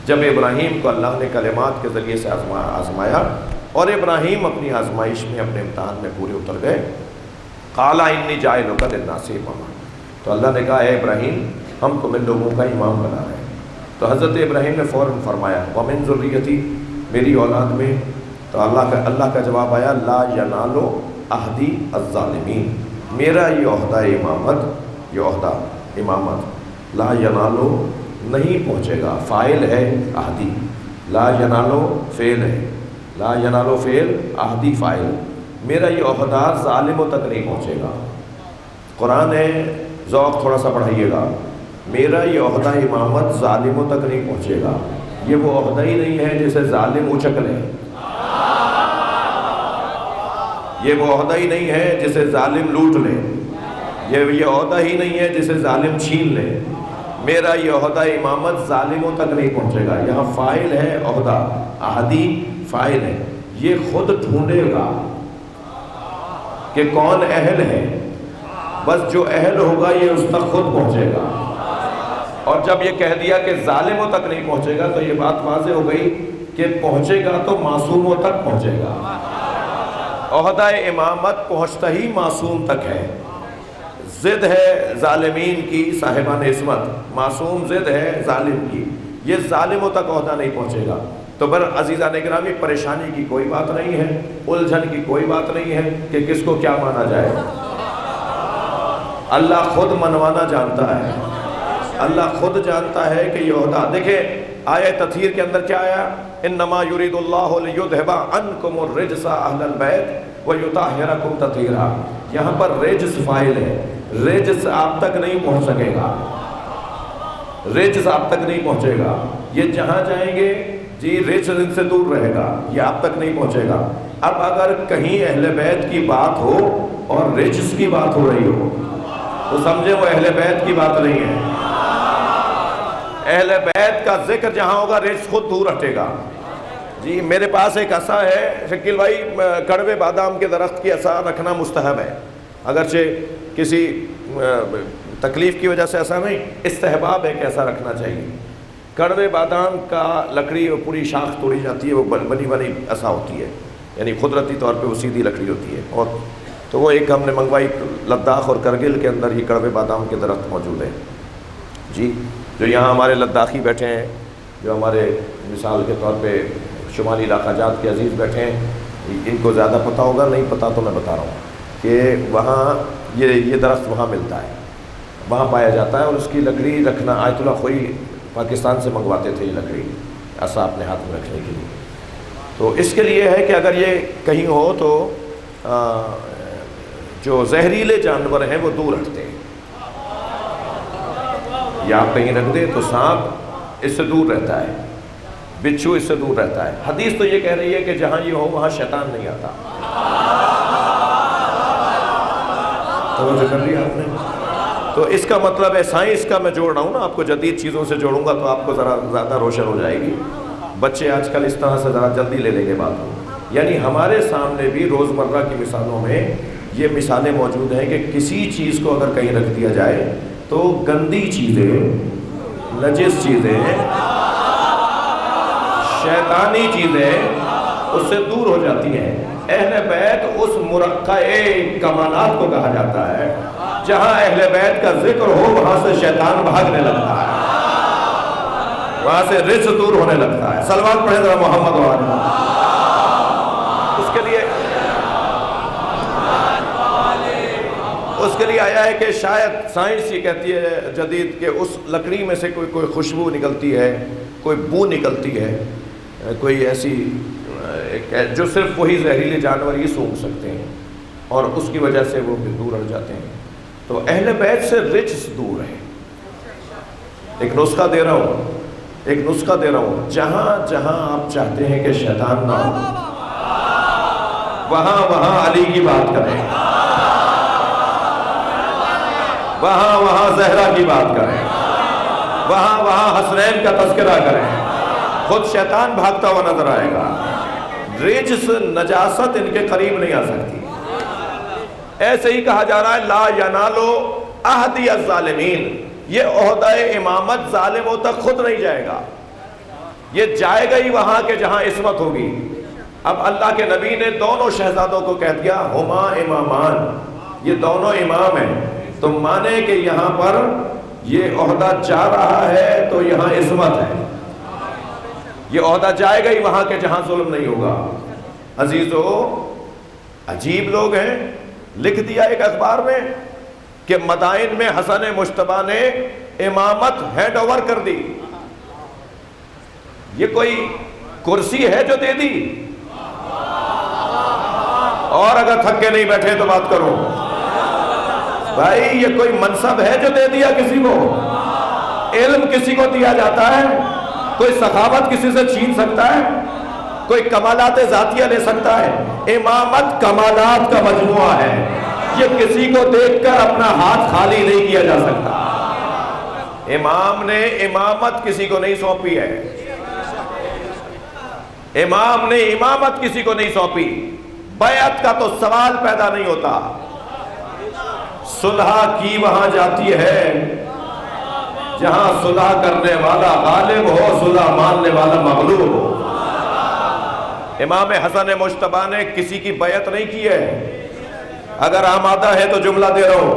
Speaker 2: جب ابراہیم کو اللہ نے کلمات کے ذریعے سے آزمایا اور ابراہیم اپنی آزمائش میں، اپنے امتحان میں پورے اتر گئے، قَالَ إِنِّي جَاعِلُكَ لِلنَّاسِ إِمَامًا، تو اللہ نے کہا اے ابراہیم ہم تمہیں لوگوں کا امام بنا رہے ہیں، تو حضرت ابراہیم نے فوراً فرمایا وَمِن ذُرِّيَّتِي، میری اولاد میں، تو اللہ کا جواب آیا لا ینال عہدی الظالمین، میرا یہ عہدہ امامت، یہ عہدہ امامت لا ینالو نہیں پہنچے گا، فاعل ہے عہدی، لا ینالو فعل ہے، لا ینالو فعل، عہدی فاعل، میرا یہ عہدہ ظالموں تک نہیں پہنچے گا۔ قرآن ہے، ذوق تھوڑا سا بڑھائیے گا، میرا یہ عہدہ امامت ظالموں تک نہیں پہنچے گا، یہ وہ عہدہ ہی نہیں ہے جسے ظالم اچک لیں، یہ وہ عہدہ ہی نہیں ہے جسے ظالم لوٹ لے، یہ عہدہ ہی نہیں ہے جسے ظالم چھین لے، میرا یہ عہدہ امامت ظالموں تک نہیں پہنچے گا۔ یہاں فاعل ہے عہدہ، عہدی فاعل ہے، یہ خود ڈھونڈے گا کہ کون اہل ہے، بس جو اہل ہوگا یہ اس تک خود پہنچے گا، اور جب یہ کہہ دیا کہ ظالموں تک نہیں پہنچے گا تو یہ بات واضح ہو گئی کہ پہنچے گا تو معصوموں تک پہنچے گا۔ عہدہ امامت پہنچتا ہی معصوم تک ہے، ضد ہے ظالمین کی صاحبان عصمت، معصوم ضد ہے ظالم کی، یہ ظالموں تک عہدہ نہیں پہنچے گا۔ تو عزیزان گرامی پریشانی کی کوئی بات نہیں ہے، الجھن کی کوئی بات نہیں ہے کہ کس کو کیا مانا جائے، اللہ خود منوانا جانتا ہے، اللہ خود جانتا ہے کہ یہ عہدہ. دیکھیں آیہ تطہیر کے اندر کیا آیا؟ انما یرید اللہ لیذھب عنکم الرجس اہل البیت ویطہرکم تطہیرا. یہاں پر رجس فاعل ہے. رجس آپ تک نہیں پہنچ سکے گا, رجس آپ تک نہیں پہنچے گا. یہ جہاں جائیں گے جی رجس ان سے دور رہے گا, یہ آپ تک نہیں پہنچے گا. اب اگر کہیں اہل بیت کی بات ہو اور رجس کی بات ہو رہی ہو تو سمجھے وہ اہل بیت کی بات نہیں ہے. اہل بیت کا ذکر جہاں ہوگا رجس خود دور ہٹے گا. جی میرے پاس ایک عصا ہے شکیل بھائی, کڑوے بادام کے درخت کی عصا رکھنا مستحب ہے, اگرچہ کسی تکلیف کی وجہ سے ایسا نہیں, استحباب ہے کہ ایسا رکھنا چاہیے. کڑوے بادام کا لکڑی وہ پوری شاخ توڑی جاتی ہے, وہ بنی بنی عصا ہوتی ہے, یعنی قدرتی طور پہ وہ سیدھی لکڑی ہوتی ہے. اور تو وہ ایک ہم نے منگوائی, لداخ اور کرگل کے اندر ہی کڑوے بادام کے درخت موجود ہیں. جی جو یہاں ہمارے لداخی بیٹھے ہیں, جو ہمارے مثال کے طور پہ شمالی علاقہ جات کے عزیز بیٹھے ہیں, ان کو زیادہ پتہ ہوگا, نہیں پتہ تو میں بتا رہا ہوں کہ وہاں یہ درخت وہاں ملتا ہے, وہاں پایا جاتا ہے. اور اس کی لکڑی رکھنا آیت اللہ خوئی پاکستان سے منگواتے تھے یہ لکڑی ایسا اپنے ہاتھ میں رکھنے کے لیے. تو اس کے لیے ہے کہ اگر یہ کہیں ہو تو جو زہریلے جانور ہیں وہ دور ہٹتے ہیں. یا آپ کہیں رکھ دیں تو سانپ اس سے دور رہتا ہے, بچھو اس سے دور رہتا ہے. حدیث تو یہ کہہ رہی ہے کہ جہاں یہ ہو وہاں شیطان نہیں آتا. توجہ کر لیا آپ نے؟ تو اس کا مطلب ہے سائنس کا میں جوڑ رہا ہوں نا, آپ کو جدید چیزوں سے جوڑوں گا تو آپ کو ذرا زیادہ روشن ہو جائے گی. بچے آج کل اس طرح سے ذرا جلدی لے لیں گے بات کو. یعنی ہمارے سامنے بھی روزمرہ کی مثالوں میں یہ مثالیں موجود ہیں کہ کسی چیز کو اگر کہیں رکھ دیا جائے تو گندی چیزیں, نجس چیزیں, شیطانی چیزیں اس سے دور ہو جاتی ہیں. اہل بیت اس مرقع کمالات کو کہا جاتا ہے جہاں اہل بیت کا ذکر ہو وہاں سے شیطان بھاگنے لگتا ہے, وہاں سے رجس دور ہونے لگتا ہے. صلوات پڑھیں ذرا محمد و آل محمد. اس کے لیے آیا ہے کہ شاید سائنس یہ کہتی ہے جدید کہ اس لکڑی میں سے کوئی خوشبو نکلتی ہے, کوئی بو نکلتی ہے, کوئی ایسی جو صرف وہی زہریلے جانور ہی سونگھ سکتے ہیں, اور اس کی وجہ سے وہ دور ہٹ جاتے ہیں. تو اہل بیت سے رجس دور ہے. ایک نسخہ دے رہا ہوں, جہاں جہاں آپ چاہتے ہیں کہ شیطان نہ ہو وہاں وہاں علی کی بات کریں, وہاں وہاں زہرا کی بات کریں, وہاں وہاں حسنین کا تذکرہ کریں, خود شیطان بھاگتا ہوا نظر آئے گا. رجس نجاست ان کے قریب نہیں آ سکتی. ایسے ہی کہا جا رہا ہے لا ینالو عہدی الظالمین, یہ عہدہ امامت ظالموں تک خود نہیں جائے گا, یہ جائے گا ہی وہاں کے جہاں عصمت ہوگی. اب اللہ کے نبی نے دونوں شہزادوں کو کہہ دیا ہما امامان, یہ دونوں امام ہیں. تم مانے کہ یہاں پر یہ عہدہ جا رہا ہے تو یہاں عصمت ہے, یہ عہدہ جائے گا ہی وہاں کے جہاں ظلم نہیں ہوگا. عزیزو عجیب لوگ ہیں, لکھ دیا ایک اخبار میں کہ مدائن میں حسن مجتبیٰ نے امامت ہینڈ اوور کر دی. یہ کوئی کرسی ہے جو دے دی؟ اور اگر تھک کے نہیں بیٹھے تو بات کرو بھائی, یہ کوئی منصب ہے جو دے دیا کسی کو؟ علم کسی کو دیا جاتا ہے؟ کوئی سخاوت کسی سے چھین سکتا ہے؟ کوئی کمالات ذاتیہ لے سکتا ہے؟ امامت کمالات کا مجموعہ ہے, یہ کسی کو دیکھ کر اپنا ہاتھ خالی نہیں کیا جا سکتا. امام نے امامت کسی کو نہیں سونپی ہے, امام نے امامت کسی کو نہیں سونپی. بیعت کا تو سوال پیدا نہیں ہوتا. صلح کی وہاں جاتی ہے جہاں صلح کرنے والا غالب ہو, صلح ماننے والا مغلوب ہو. امام حسن مجتبیٰ نے کسی کی بیعت نہیں کی ہے. اگر آمادہ ہے تو جملہ دے رہا ہوں.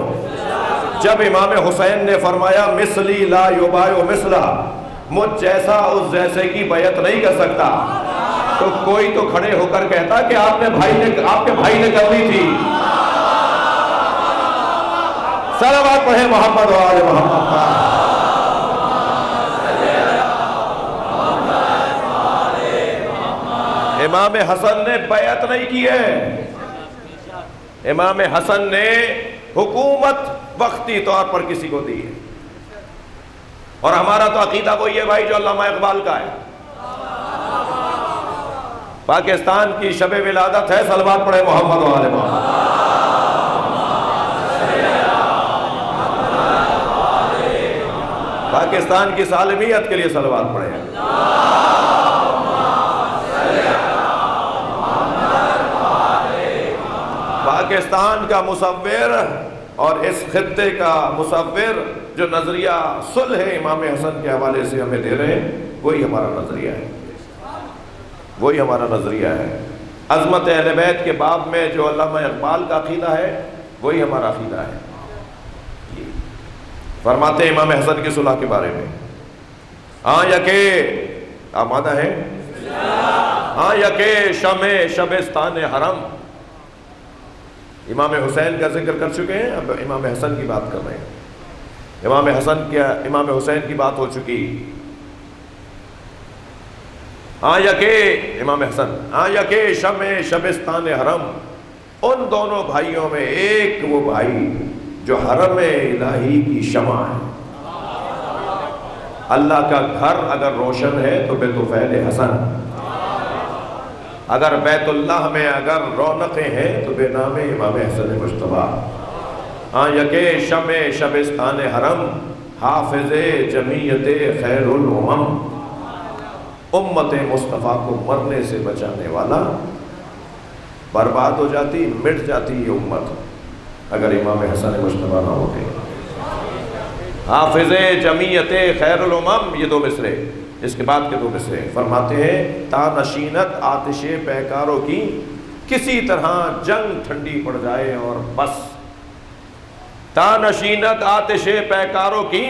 Speaker 2: جب امام حسین نے فرمایا مثلی لا یبایع مثلہ, مجھ جیسا اس جیسے کی بیعت نہیں کر سکتا, تو کوئی تو کھڑے ہو کر کہتا کہ آپ کے بھائی نے کر لی تھی. صلوات پڑھے محمد و آل محمد. امام حسن نے بیعت نہیں کی ہے، امام حسن نے حکومت وقتی طور پر کسی کو دی ہے، اور ہمارا تو عقیدہ وہی ہے بھائی جو علامہ اقبال کا ہے۔ پاکستان کی شب ولادت ہے، صلوات پڑھے محمد و آل محمد۔ پاکستان کی سالمیت کے لیے صلوات پڑھے۔ پاکستان کا مصور اور اس خطے کا مصور جو نظریہ صلح امام حسن کے حوالے سے ہمیں دے رہے ہیں، وہی ہمارا نظریہ ہے، وہی ہمارا نظریہ ہے۔ عظمت اہل بیت کے باب میں جو علامہ اقبال کا عقیدہ ہے، وہی ہمارا عقیدہ ہے۔ فرماتے ہیں امام حسن کی صلح کے بارے میں، یکے آمادہ ہے، یکے شمع شبستان حرم۔ امام حسین کا ذکر کر چکے ہیں، اب امام حسن کی بات کر رہے ہیں۔ امام حسین کی بات ہو چکی، یکے امام حسن، یکے شمع شبستان حرم۔ ان دونوں بھائیوں میں ایک وہ بھائی جو حرم الہی کی شمع ہے۔ اللہ کا گھر اگر روشن ہے تو بے طفیل حسن، اگر بیت اللہ میں اگر رونقیں ہیں تو بے نام امام حسن مجتبیٰ۔ یکے شمع شبستان حرم، حافظ جمعیت خیر الامم۔ امت مصطفیٰ کو مرنے سے بچانے والا، برباد ہو جاتی، مٹ جاتی یہ امت اگر امام حسن مجتبیٰ نہ ہوتے۔ حافظ جمعیت خیر الامم، یہ دو مصرے، اس کے بعد کے دو مصرے فرماتے ہیں، تا نشینت آتش پیکاروں کی، کسی طرح جنگ ٹھنڈی پڑ جائے اور بس۔ تا نشینت آتش پیکاروں کی،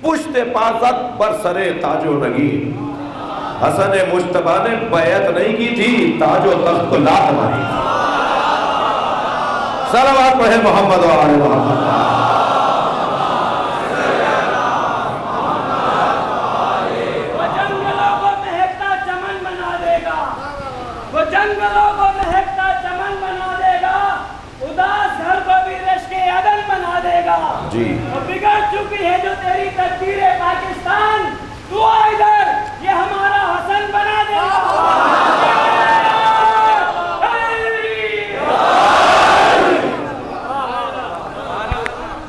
Speaker 2: پشت پازت برسر تاج و نگین۔ حسن مجتبیٰ نے بیعت نہیں کی تھی، تاج و تخت کو لا ہماری۔ صلوات پڑھے محمد و آل محمد۔
Speaker 3: وہ جنگلوں کو مہکتا چمن بنا دے گا، وہ جنگلوں کو مہکتا چمن بنا دے گا، اداس گھر کو بھی رشک عدن بنا دے گا۔
Speaker 2: جی
Speaker 3: وہ بگڑ چکی ہے جو تیری تقدیر پاکستان، تو آ ادھر، یہ ہمارا حسن بنا دے گا۔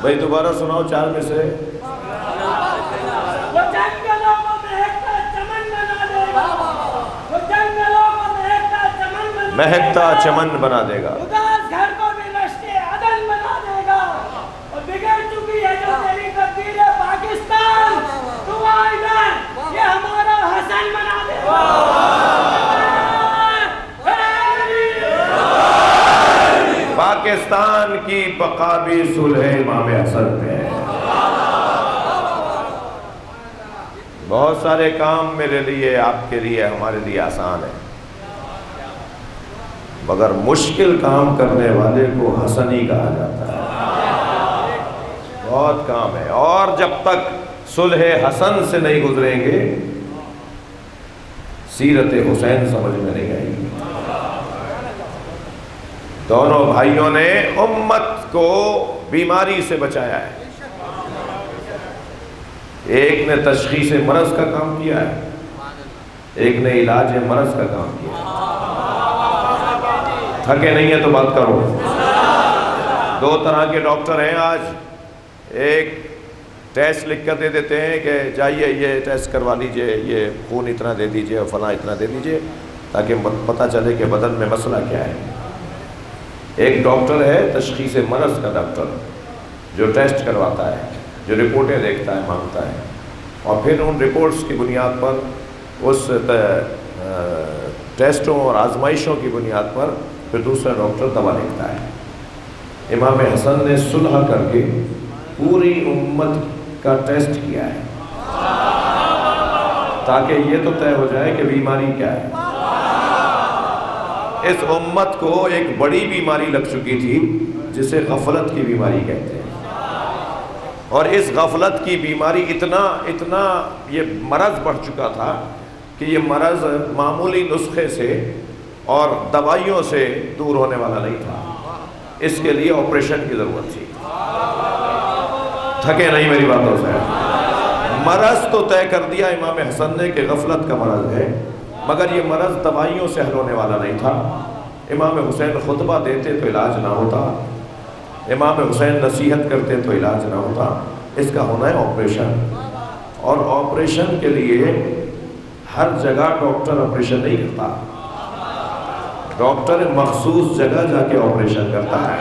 Speaker 2: بھائی دوبارہ سناؤ چار میں سے۔
Speaker 3: وہ جنگلوں کو مہکتا چمن بنا دے گا، وہ جنگلوں کو مہکتا چمن بنا دے گا،
Speaker 2: مہکتا چمن بنا دے گا،
Speaker 3: اداس گھر کو بھی رشک عدن بنا دے گا۔ اور بگڑ چکی ہے جو تیری تقدیر پاکستان، تو آ ادھر، یہ ہمارا حسن بنا دے گا۔
Speaker 2: پاکستان کی بقا بھی صلح امام حسن میں ہے۔ بہت سارے کام میرے لیے، آپ کے لیے، ہمارے لیے آسان ہے، مگر مشکل کام کرنے والے کو حسن ہی کہا جاتا ہے۔ بہت کام ہے، اور جب تک صلح حسن سے نہیں گزریں گے، سیرت حسین سمجھ میں نہیں آئے گی۔ دونوں بھائیوں نے امت کو بیماری سے بچایا ہے، ایک نے تشخیص مرض کا کام کیا ہے، ایک نے علاج مرض کا کام کیا ہے۔ تھکے نہیں ہیں تو بات کرو۔ دو طرح کے ڈاکٹر ہیں آج، ایک ٹیسٹ لکھ کر دے دیتے ہیں کہ جائیے یہ ٹیسٹ کروا لیجئے، یہ خون اتنا دے دیجئے، فلاں اتنا دے دیجئے، تاکہ پتہ چلے کہ بدن میں مسئلہ کیا ہے۔ ایک ڈاکٹر ہے تشخیص مرض کا ڈاکٹر، جو ٹیسٹ کرواتا ہے، جو رپورٹیں دیکھتا ہے، مانگتا ہے، اور پھر ان رپورٹس کی بنیاد پر، اس ٹیسٹوں اور آزمائشوں کی بنیاد پر پھر دوسرا ڈاکٹر دوا لکھتا ہے۔ امام حسن نے صلح کر کے پوری امت کا ٹیسٹ کیا ہے، تاکہ یہ تو طے ہو جائے کہ بیماری کیا ہے۔ اس امت کو ایک بڑی بیماری لگ چکی تھی جسے غفلت کی بیماری کہتے ہیں، اور اس غفلت کی بیماری اتنا یہ مرض بڑھ چکا تھا کہ یہ مرض معمولی نسخے سے اور دوائیوں سے دور ہونے والا نہیں تھا، اس کے لیے آپریشن کی ضرورت تھی۔ تھکے نہیں میری باتوں سے؟ مرض تو طے کر دیا امام حسن نے کہ غفلت کا مرض ہے، مگر یہ مرض دوائیوں سے حل ہونے والا نہیں تھا۔ امام حسین خطبہ دیتے تو علاج نہ ہوتا، امام حسین نصیحت کرتے تو علاج نہ ہوتا، اس کا ہونا ہے آپریشن۔ اور آپریشن کے لیے ہر جگہ ڈاکٹر آپریشن نہیں کرتا، ڈاکٹر مخصوص جگہ جا کے آپریشن کرتا ہے،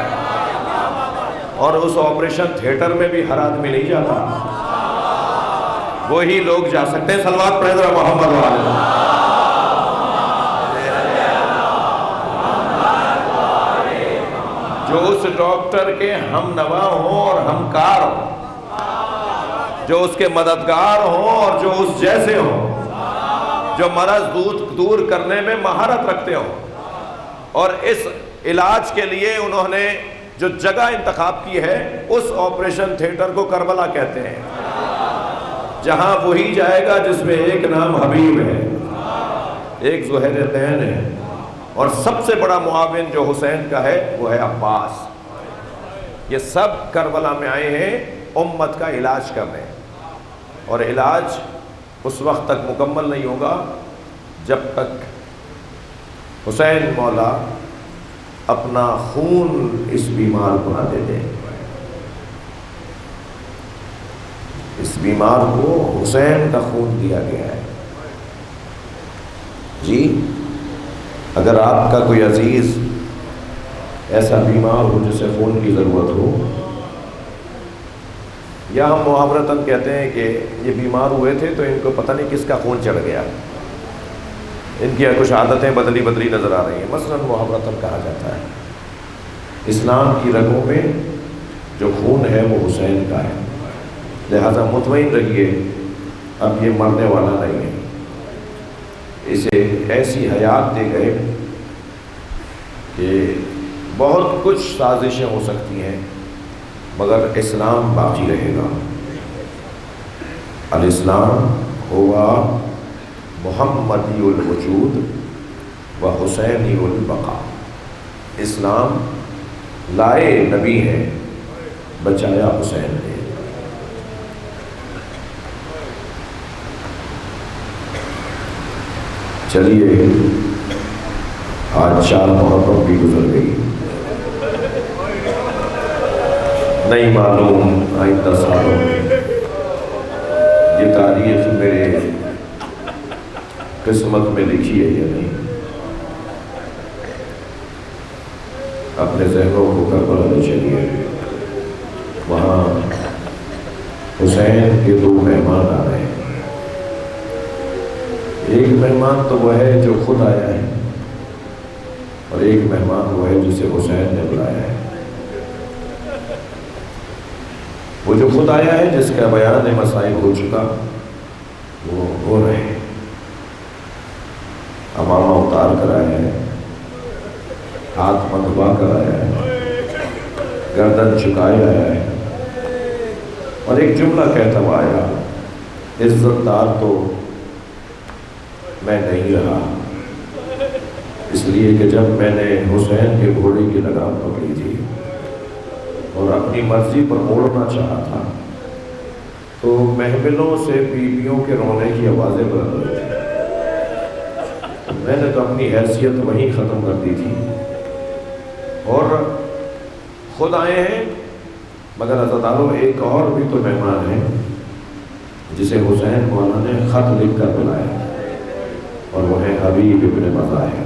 Speaker 2: اور اس آپریشن تھیٹر میں بھی ہر آدمی نہیں جاتا، وہی لوگ جا سکتے ہیں۔ صلوات پڑھیں ذرا محمد والے۔ جو اس ڈاکٹر کے ہم نوا ہوں اور ہمکار ہوں، جو اس کے مددگار ہوں اور جو اس جیسے ہوں، جو مرض دور کرنے میں مہارت رکھتے ہوں۔ اور اس علاج کے لیے انہوں نے جو جگہ انتخاب کی ہے، اس آپریشن تھیٹر کو کربلا کہتے ہیں، جہاں وہی جائے گا جس میں ایک نام حبیب ہے، ایک زہیر قین ہے، اور سب سے بڑا معاون جو حسین کا ہے وہ ہے عباس۔ یہ سب کربلا میں آئے ہیں امت کا علاج کرنے، اور علاج اس وقت تک مکمل نہیں ہوگا جب تک حسین مولا اپنا خون اس بیمار کو نہ دے دے۔ اس بیمار کو حسین کا خون دیا گیا ہے۔ جی اگر آپ کا کوئی عزیز ایسا بیمار ہو جسے خون کی ضرورت ہو، یا ہم محاورتاً کہتے ہیں کہ یہ بیمار ہوئے تھے تو ان کو پتہ نہیں کس کا خون چڑھ گیا، ان کی کچھ عادتیں بدلی نظر آ رہی ہیں، مثلاً محاورتاً کہا جاتا ہے اسلام کی رگوں میں جو خون ہے وہ حسین کا ہے، لہذا مطمئن رہیے اب یہ مرنے والا نہیں ہے۔ اسے ایسی حیات دے گئے کہ بہت کچھ سازشیں ہو سکتی ہیں مگر اسلام باقی رہے گا۔ الاسلام ہوا محمدی الوجود و حسینی البقاء۔ اسلام لائے نبی ہے، بچایا حسین نے۔ چلیے آج 4 محرم بھی گزر گئی، نہیں معلوم آئندہ سالوں میں یہ تاریخ میرے قسمت میں لکھی ہے یا نہیں۔ اپنے ذہنوں کو کربلا لے چلیے، وہاں حسین کے 2 مہمان آ رہے ہیں۔ ایک مہمان تو وہ ہے جو خود آیا ہے، اور ایک مہمان وہ ہے جسے حسین نے بلایا ہے۔ وہ جو خود آیا ہے، جس کا بیان مصائب ہو چکا، وہ ہو رہے ہیں، امامہ اتار کر آیا ہے، ہاتھ مندوا کر آیا ہے، گردن جھکائے آیا ہے، اور ایک جملہ کہتا ہوا آیا، عزت دار تو میں نہیں رہا، اس لیے کہ جب میں نے حسین کے گھوڑے کی لگام پکڑی تھی اور اپنی مرضی پر موڑنا چاہا تھا تو محملوں سے بیویوں کے رونے کی آوازیں بلند ہوئی تھی۔ میں نے تو اپنی حیثیت وہیں ختم کر دی تھی، اور خود آئے ہیں، مگر عزاداروں ایک اور بھی تو مہمان ہیں جسے حسین مولا نے خط لکھ کر بلایا، اور وہ ہے حبیب ابن مظاہر۔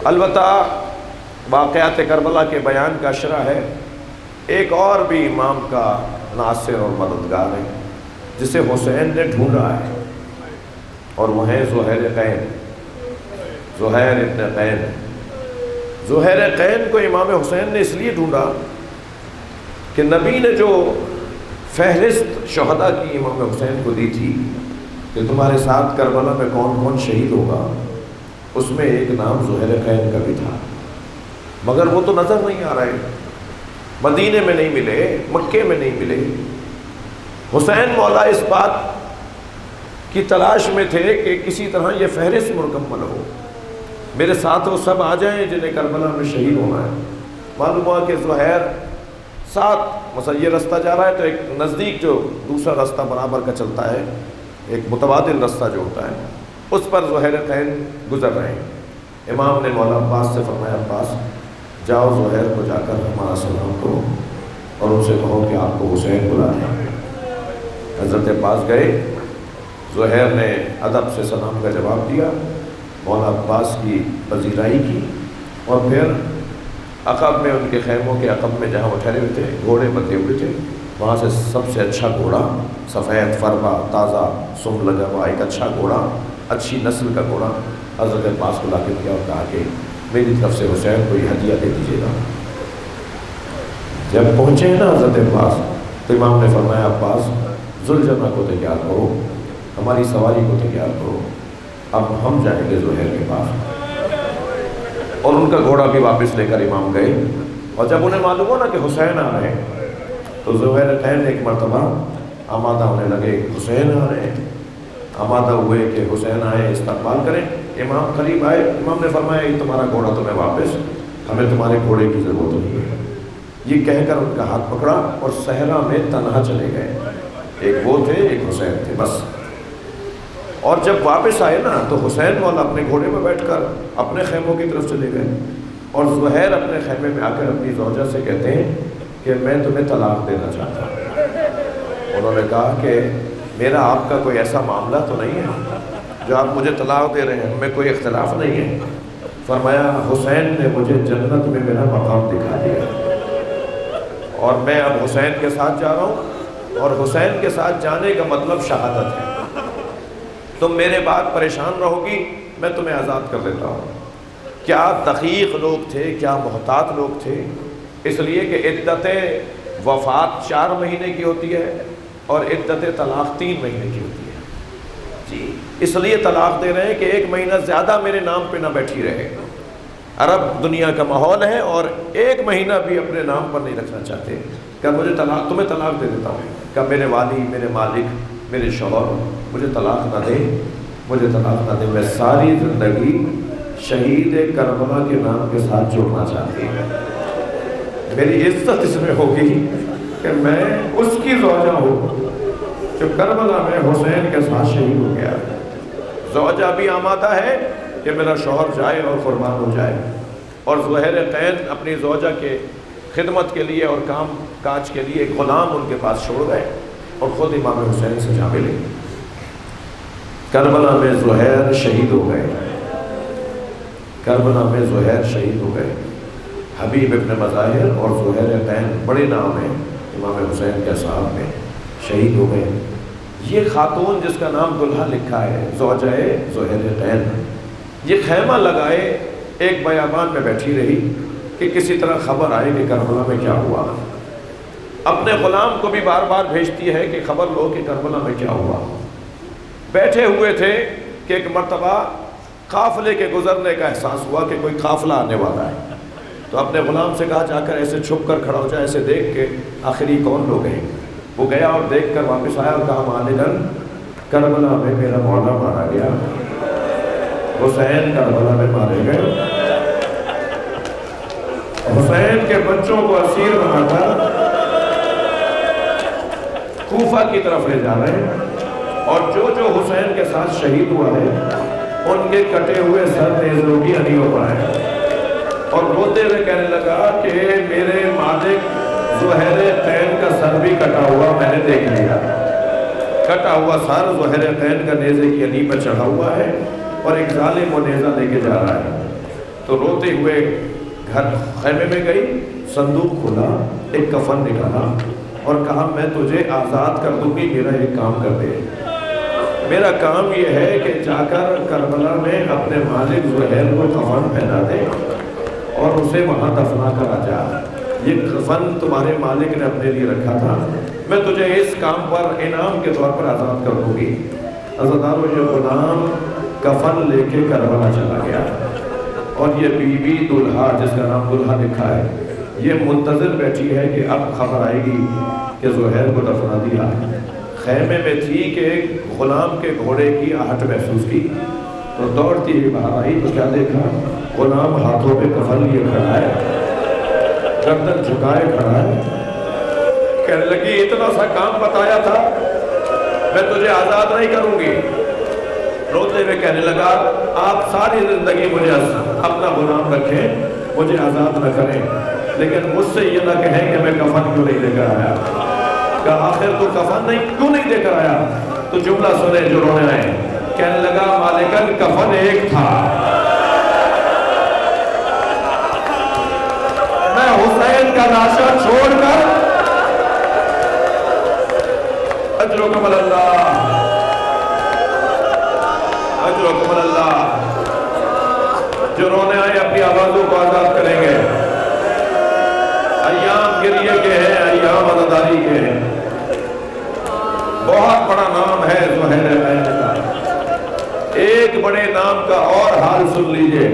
Speaker 2: البتہ واقعات کربلا کے بیان کا شرح ہے، ایک اور بھی امام کا ناصر اور مددگار ہے جسے حسین نے ڈھونڈا ہے، اور وہ ہے زہیر قین، زہیر ابن قین۔ زہیر قین کو امام حسین نے اس لیے ڈھونڈا کہ نبی نے جو فہرست شہداء کی امام حسین کو دی تھی کہ تمہارے ساتھ کربلا میں کون کون شہید ہوگا، اس میں ایک نام زہیر قین کا بھی تھا، مگر وہ تو نظر نہیں آ رہے، مدینے میں نہیں ملے، مکے میں نہیں ملے۔ حسین مولا اس بات کی تلاش میں تھے کہ کسی طرح یہ فہرست مکمل ہو، میرے ساتھ وہ سب آ جائیں جنہیں کربلا میں شہید ہونا ہے۔ معلوم ہوا کہ زہیر ساتھ مثلا یہ رستہ جا رہا ہے تو ایک نزدیک جو دوسرا رستہ برابر کا چلتا ہے، ایک متبادل رستہ جو ہوتا ہے، اس پر زہیر قین گزر رہے ہیں۔ امام نے مولا عباس سے فرمایا عباس جاؤ زہیر کو جا کر ہمارا سلام کرو اور ان سے کہو کہ آپ کو حسین بلا رہے ہیں۔ حضرت عباس گئے، زہیر نے ادب سے سلام کا جواب دیا، مولا عباس کی پذیرائی کی، اور پھر عقب میں ان کے خیموں کے عقب میں جہاں وہ ٹھہرے ہوئے تھے گھوڑے بندھے ہوئے تھے، وہاں سے سب سے اچھا گھوڑا، سفید فربا تازہ سم لگا ہوا ایک اچھا گھوڑا، اچھی نسل کا گھوڑا حضرت عباس کو لا کے دیا اور کہا کہ میری طرف سے حسین کو یہ ہدیہ دے دیجیے گا۔ جب پہنچے نا حضرت عباس تو امام نے فرمایا عباس ذوالجناح کو تیار کرو، ہماری سواری کو تیار کرو، اب ہم جائیں گے زہیر کے پاس۔ اور ان کا گھوڑا بھی واپس لے کر امام گئے، اور جب انہیں معلوم ہو نا کہ حسین آ رہے ہیں تو زہیر قین ایک مرتبہ آمادہ ہونے لگے، حسین آ رہے ہیں، آمادہ ہوئے کہ حسین آئے استقبال کریں۔ امام قریب آئے، امام نے فرمایا یہ تمہارا گھوڑا تمہیں واپس، ہمیں تمہارے گھوڑے کی ضرورت نہیں ہے۔ یہ کہہ کر ان کا ہاتھ پکڑا اور صحرا میں تنہا چلے گئے، ایک وہ تھے ایک حسین تھے بس۔ اور جب واپس آئے نا تو حسین مولا اپنے گھوڑے میں بیٹھ کر اپنے خیموں کی طرف چلے گئے، اور زہیر اپنے خیمے میں آ کر اپنی زوجہ سے کہتے ہیں کہ میں تمہیں طلاق دینا چاہتا ہوں۔ انہوں نے کہا کہ میرا آپ کا کوئی ایسا معاملہ تو نہیں ہے جو آپ مجھے طلاق دے رہے ہیں، ہمیں کوئی اختلاف نہیں ہے۔ فرمایا حسین نے مجھے جنت میں میرا مقام دکھا دیا، اور میں اب حسین کے ساتھ جا رہا ہوں، اور حسین کے ساتھ جانے کا مطلب شہادت ہے۔ تم میرے بعد پریشان رہو گی، میں تمہیں آزاد کر دیتا ہوں۔ کیا دقیق لوگ تھے، کیا محتاط لوگ تھے، اس لیے کہ عدت وفات 4 مہینے کی ہوتی ہے اور عدت طلاق 3 مہینے کی ہوتی ہے جی، اس لیے طلاق دے رہے ہیں کہ 1 مہینہ زیادہ میرے نام پہ نہ بیٹھی رہے۔ عرب دنیا کا ماحول ہے اور 1 مہینہ بھی اپنے نام پر نہیں رکھنا چاہتے کہ مجھے طلاق، تمہیں طلاق دے دیتا ہوں، کہ میرے والی، میرے مالک، میرے شوہر مجھے طلاق نہ دے، مجھے طلاق نہ دے، میں ساری زندگی شہید کربلا کے نام کے ساتھ جڑنا چاہتی ہوں۔ میری عزت اس میں ہوگی کہ میں اس کی زوجہ ہوں جو کربلا میں حسین کے ساتھ شہید ہو گیا۔ زوجہ بھی آمادہ ہے کہ میرا شوہر جائے اور قربان ہو جائے، اور زہیر قین اپنی زوجہ کے خدمت کے لیے اور کام کاج کے لیے ایک غلام ان کے پاس چھوڑ گئے، اور خود امام حسین سے جا ملے۔ کربلا میں زہیر شہید ہو گئے، کربلا میں زہیر شہید ہو گئے۔ حبیب ابن مظاہر اور زہیر قین بڑے نام ہیں امام حسین کے اصحاب میں، شہید ہو گئے۔ یہ خاتون جس کا نام دلہا لکھا ہے زوجہ زہیر قین، یہ خیمہ لگائے ایک بیابان میں بیٹھی رہی کہ کسی طرح خبر آئے کہ کربلا میں کیا ہوا۔ اپنے غلام کو بھی بار بار بھیجتی ہے کہ خبر لو کہ کربلا میں کیا ہوا۔ بیٹھے ہوئے تھے کہ ایک مرتبہ قافلے کے گزرنے کا احساس ہوا کہ کوئی قافلہ آنے والا ہے، تو اپنے غلام سے کہا جا کر ایسے چھپ کر کھڑا ہو جائے، ایسے دیکھ کے آخری کون لوگ ہیں۔ وہ گیا اور دیکھ کر واپس آیا اور کہا مالکن کربلا میں میرا مولا مارا گیا، حسین کربلا میں مارے گئے، حسین کے بچوں کو اسیر بنا کر کوفہ کی طرف لے جا رہے ہیں، اور جو جو حسین کے ساتھ شہید ہوا ہے ان کے کٹے ہوئے سر نیزوں کی انیوں پر ہیں، اور روتے ہوئے کہنے لگا کہ میرے مالک زہیر قین کا سر بھی کٹا ہوا میں نے دیکھ لیا، کٹا ہوا سر زہیر قین کا نیزے کی انی پر چڑھا ہوا ہے، اور ایک ظالم وہ نیزہ لے کے جا رہا ہے۔ تو روتے ہوئے گھر خیمے میں گئی، صندوق کھولا، ایک کفن نکالا اور کہا میں تجھے آزاد کر دوں گی، میرا ایک کام کر دے، میرا کام یہ ہے کہ جا کر کربلا میں اپنے مالک زہیر کو کفن پہنا دے اور اسے وہاں دفنا کر آ جا، یہ کفن تمہارے مالک نے اپنے لیے رکھا تھا، میں تجھے اس کام پر انعام کے طور پر آزاد کر دوں گی۔ عزیزانو یہ غلام کفن لے کے کربلا چلا گیا، اور یہ بی بی دلہا جس کا نام دلہا لکھا ہے یہ منتظر بیٹھی ہے کہ اب خبر آئے گی کہ زہیر کو دفنا دیا۔ خیمے میں تھی کہ ایک غلام کے گھوڑے کی آہٹ محسوس کی تو دوڑتی ہوئی باہر آئی تو کیا دیکھا؟ غلام ہاتھوں پہ کفن لیے کھڑا ہے، گردن جھکائے کھڑا ہے. کہنے لگی اتنا سا کام بتایا تھا، میں تجھے آزاد نہیں کروں گی. روتے ہوئے کہنے لگا آپ ساری زندگی مجھے اپنا غلام رکھیں، مجھے آزاد نہ کریں، لیکن مجھ سے یہ نہ کہیں کہ میں کفن کیوں نہیں لے کر آیا. کہا آخر تو کفن کیوں نہیں لے کر آیا؟ تو جملہ سنے جو رونے آئے. کہنے لگا مالکن کفن ایک تھا، میں حسین کا لاشا چھوڑ کر اجرکم اللہ اجرکم اللہ. جو رونے آئے اپنی آوازوں کو آزاد کریں گے. ایام گریے کے ہیں، ایام عزاداری کے ہیں. بہت بڑا نام ہے زہیر عین کا. ایک بڑے نام کا اور حال سن لیجئے،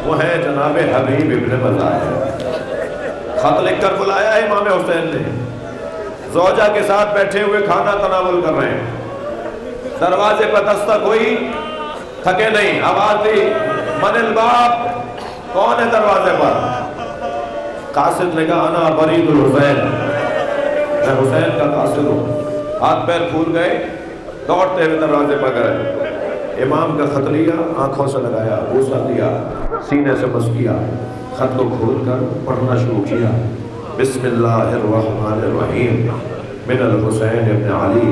Speaker 2: وہ ہے جناب حبیب ابن مظاہر. خط لکھ کر بلایا ہے امام حسین نے، زوجہ کے ساتھ بیٹھے ہوئے کھانا تناول کر رہے ہیں. دروازے پر دستک ہوئی، تھکے نہیں، آواز دی من الباب، کون ہے دروازے پر؟ قاصد نے کہا انا برید الحسین، میں حسین کا قاصد ہوں. ہاتھ پیر پھول گئے، دوڑتے ہوئے دروازے پر گئے. امام کا خط لیا، آنکھوں سے لگایا، بوسہ دیا، سینے سے بس کیا، خط کو کھول کر پڑھنا شروع کیا. بسم اللہ الرحمن الرحیم من الحسین ابن علی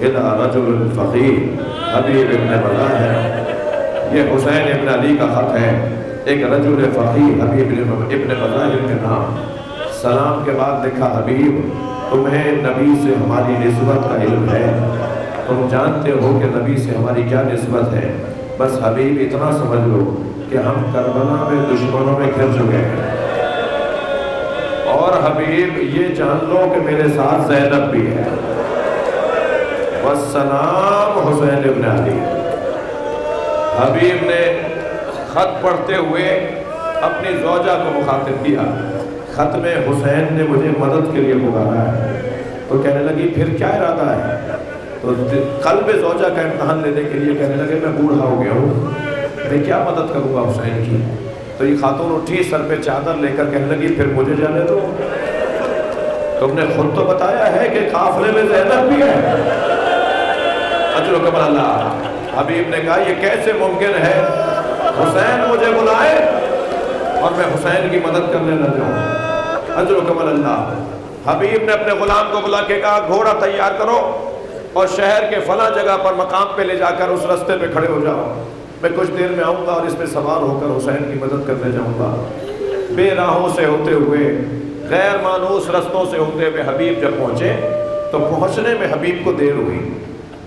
Speaker 2: الی رجل فقیر حبیب ابن مظاہر. یہ حسین ابن علی کا خط ہے، ایک رجل فقیر حبیب ابن مظاہر کے نام. سلام کے بعد لکھا حبیب تمہیں نبی سے ہماری نسبت کا علم ہے، تم جانتے ہو کہ نبی سے ہماری کیا نسبت ہے. بس حبیب اتنا سمجھ لو کہ ہم کربلا میں دشمنوں میں گھر چکے ہیں، اور حبیب یہ جان لو کہ میرے ساتھ زینب بھی ہے. والسلام حسین ابن علی. حبیب نے خط پڑھتے ہوئے اپنی زوجہ کو مخاطب کیا. خط میں حسین نے مجھے مدد کے لیے پکارا ہے. تو کہنے لگی پھر کیا ارادہ ہے؟ تو قلب زوجہ کا امتحان لینے کے لیے کہنے لگے میں بوڑھا ہو گیا ہوں، میں کیا مدد کروں گا حسین کی. تو یہ خاتون اٹھی، سر پہ چادر لے کر کہنے لگی پھر مجھے جانے دو، تم نے خود تو بتایا ہے کہ قافلے میں زینب بھی ہے. اجرکم اللہ. حبیب نے کہا یہ کیسے ممکن ہے حسین مجھے بلائے اور میں حسین کی مدد کرنے نہ جاؤں. اجرکم اللہ. حبیب نے اپنے غلام کو بلا کے کہا گھوڑا تیار کرو اور شہر کے فلاں جگہ پر مقام پہ لے جا کر اس رستے پہ کھڑے ہو جاؤ، میں کچھ دیر میں آؤں گا اور اس پہ سوار ہو کر حسین کی مدد کرنے جاؤں گا. بے راہوں سے ہوتے ہوئے، غیر مانوس رستوں سے ہوتے ہوئے حبیب جب پہنچے تو پہنچنے میں حبیب کو دیر ہوئی.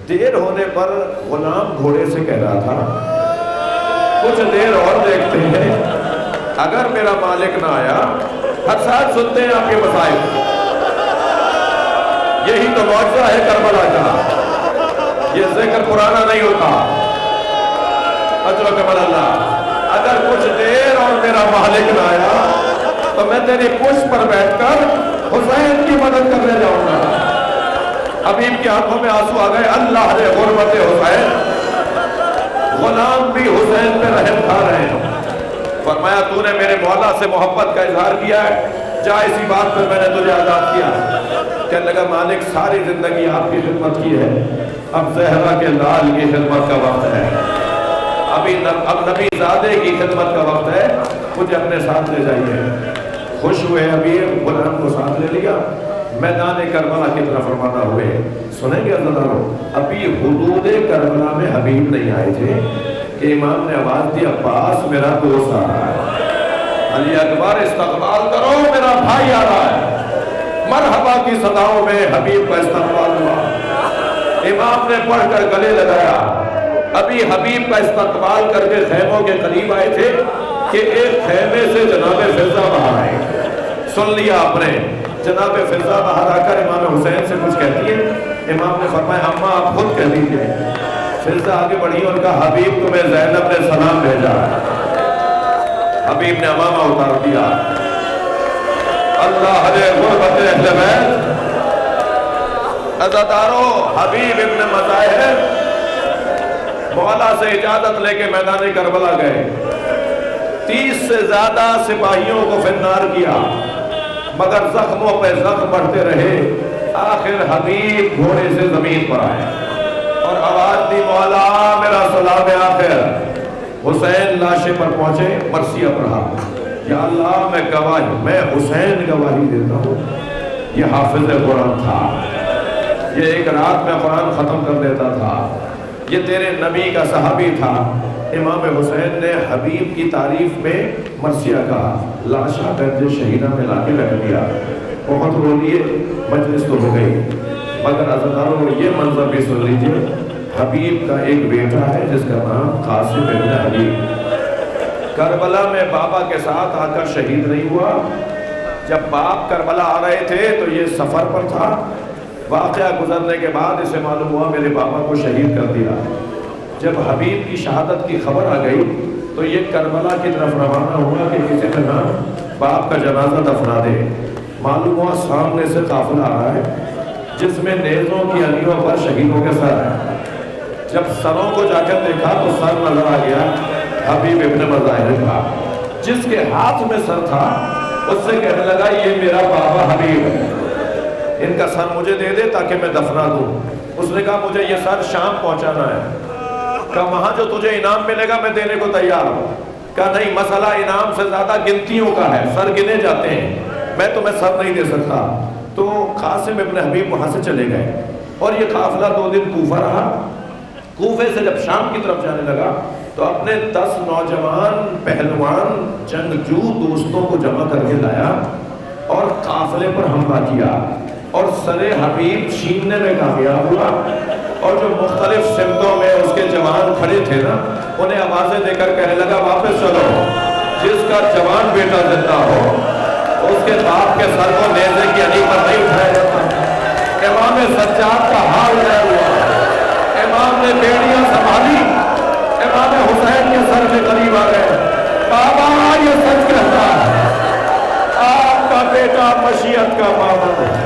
Speaker 2: دیر ہونے پر غلام گھوڑے سے کہہ رہا تھا کچھ دیر اور دیکھتے ہیں، اگر میرا مالک نہ آیا. ہر ساتھ سنتے ہیں آپ کے مسائل. یہی تو معجزہ ہے کربلا کا، یہ ذکر پرانا نہیں ہوتا. اجرکم اللہ. اگر کچھ دیر اور میرا مالک نہ آیا تو میں تیری پشت پر بیٹھ کر حسین کی مدد کرنے جاؤں گا. حبیب کی آنکھوں میں آنسو آ گئے. اللہ نے غربت حسین، غلام بھی حسین پہ رحم کھا رہے ہیں. فرمایا تو نے میرے مولا سے محبت کا اظہار کیا ہے، جا اسی بات پر میں نے تجھے آزاد کیا. کہنے لگا مالک ساری زندگی آپ کی خدمت کی ہے، اب زہرا کے لال کی خدمت کا وقت ہے، اب نبی زادے کی خدمت کا وقت ہے، مجھے اپنے ساتھ لے جائیے. خوش ہوئے حبیب، غلام کو ساتھ لے لیا، میدان کربلا کی طرف روانہ ہوئے. سنیں گے اللہ، ابھی حدود کربلا میں حبیب نہیں آئے تھے کہ امام نے آواز دی عباس میرا دوست آ رہا ہے، علی اکبر استقبال کرو میرا بھائی آ رہا ہے. مرحبا کی صداؤں میں حبیب کا استقبال ہوا. امام نے پڑھ کر گلے لگایا. ابھی حبیب کا استقبال کر کے خیموں کے قریب آئے تھے کہ ایک خیمے سے جناب فضا باہر آئے. سن لیا آپ نے، جناب فضا باہر آ کر امام حسین سے کچھ کہتی ہے. امام نے فرمایا اماں آپ خود کہہ دیجئے. فضا آگے بڑھی اور کہا حبیب تمہیں زینب نے سلام بھیجا. حبیب نے امامہ اتار دیا. اللہ علیہ غربت اہل بیت. عزاداروں، حبیب ابن مظاہر مولا سے اجازت لے کے میدان کربلا گئے، 30 سے زیادہ سپاہیوں کو فنار کیا، مگر زخموں پہ زخم بڑھتے رہے، آخر حبیب گھوڑے سے زمین پر آئے اور آواز دی، مولا میرا سلام آخر۔ حسین لاشے پر پہنچے، مرثیہ پڑھا، یا اللہ میں حسین گواہی دیتا ہوں یہ حافظ قرآن تھا، یہ ایک رات میں قرآن ختم کر دیتا تھا، یہ تیرے نبی کا صحابی تھا۔ امام حسین نے حبیب کی تعریف میں مرثیہ کہا، لاشا درج شہیدہ میں لا کے رکھ دیا، بہت رو لیے، مجلس تو ہو گئی، مگر عزیزانو یہ منظر بھی سن لیجئے، حبیب کا ایک بیٹا ہے جس کا نام قاسم ابن حبیب، کربلا میں بابا کے ساتھ آ کر شہید نہیں ہوا۔ جب باپ کربلا آ رہے تھے تو یہ سفر پر تھا، واقعہ گزرنے کے بعد اسے معلوم ہوا میرے بابا کو شہید کر دیا۔ جب حبیب کی شہادت کی خبر آ گئی تو یہ کربلا کی طرف روانہ ہوا کہ کسی طرح باپ کا جنازہ دفنا دے۔ معلوم ہوا سامنے سے قافلہ آ رہا ہے جس میں نیزوں کی انیوں پر شہیدوں کے سر ہیں۔ جب سروں کو جا کر دیکھا تو سر نظر آ گیا حبیب ابن مظاہر کا، جس کے ہاتھ میں سر تھا اس سے کہنے لگا یہ میرا بابا حبیب ہے، ان کا سر مجھے دے دے تاکہ میں دفنا دوں۔ اس نے کہا مجھے یہ سر شام پہنچانا ہے۔ کہا وہاں جو تجھے انعام ملے گا میں دینے کو تیار ہوں۔ کہا نہیں، مسئلہ انعام سے زیادہ گنتیوں کا ہے، سر گنے جاتے ہیں، میں تمہیں سر نہیں دے سکتا۔ تو قاسم ابن حبیب وہاں سے چلے گئے اور یہ قافلہ 2 دن کوفہ رہا۔ کوفے سے جب شام کی طرف جانے لگا تو اپنے 10 نوجوان پہلوان جنگجو دوستوں کو جمع کر کے لایا اور قافلے پر حملہ کیا اور سر حبیب چھیننے میں کامیاب ہوا، اور جو مختلف سمتوں میں اس کے جوان کھڑے تھے نا انہیں آوازیں دے کر کہنے لگا واپس چلو، جس کا جوان بیٹا زندہ ہو اس کے باپ کے سر کو نیزے کی انی پر نہیں اٹھایا جاتا۔ امام سجاد کا حال ہے ہوا، امام نے بیڑیاں سنبھالی، امام حسین کے سر کے قریب آ گئے، بابا یہ سچ کہتا ہے آپ کا بیٹا مشیت کا پابند ہے،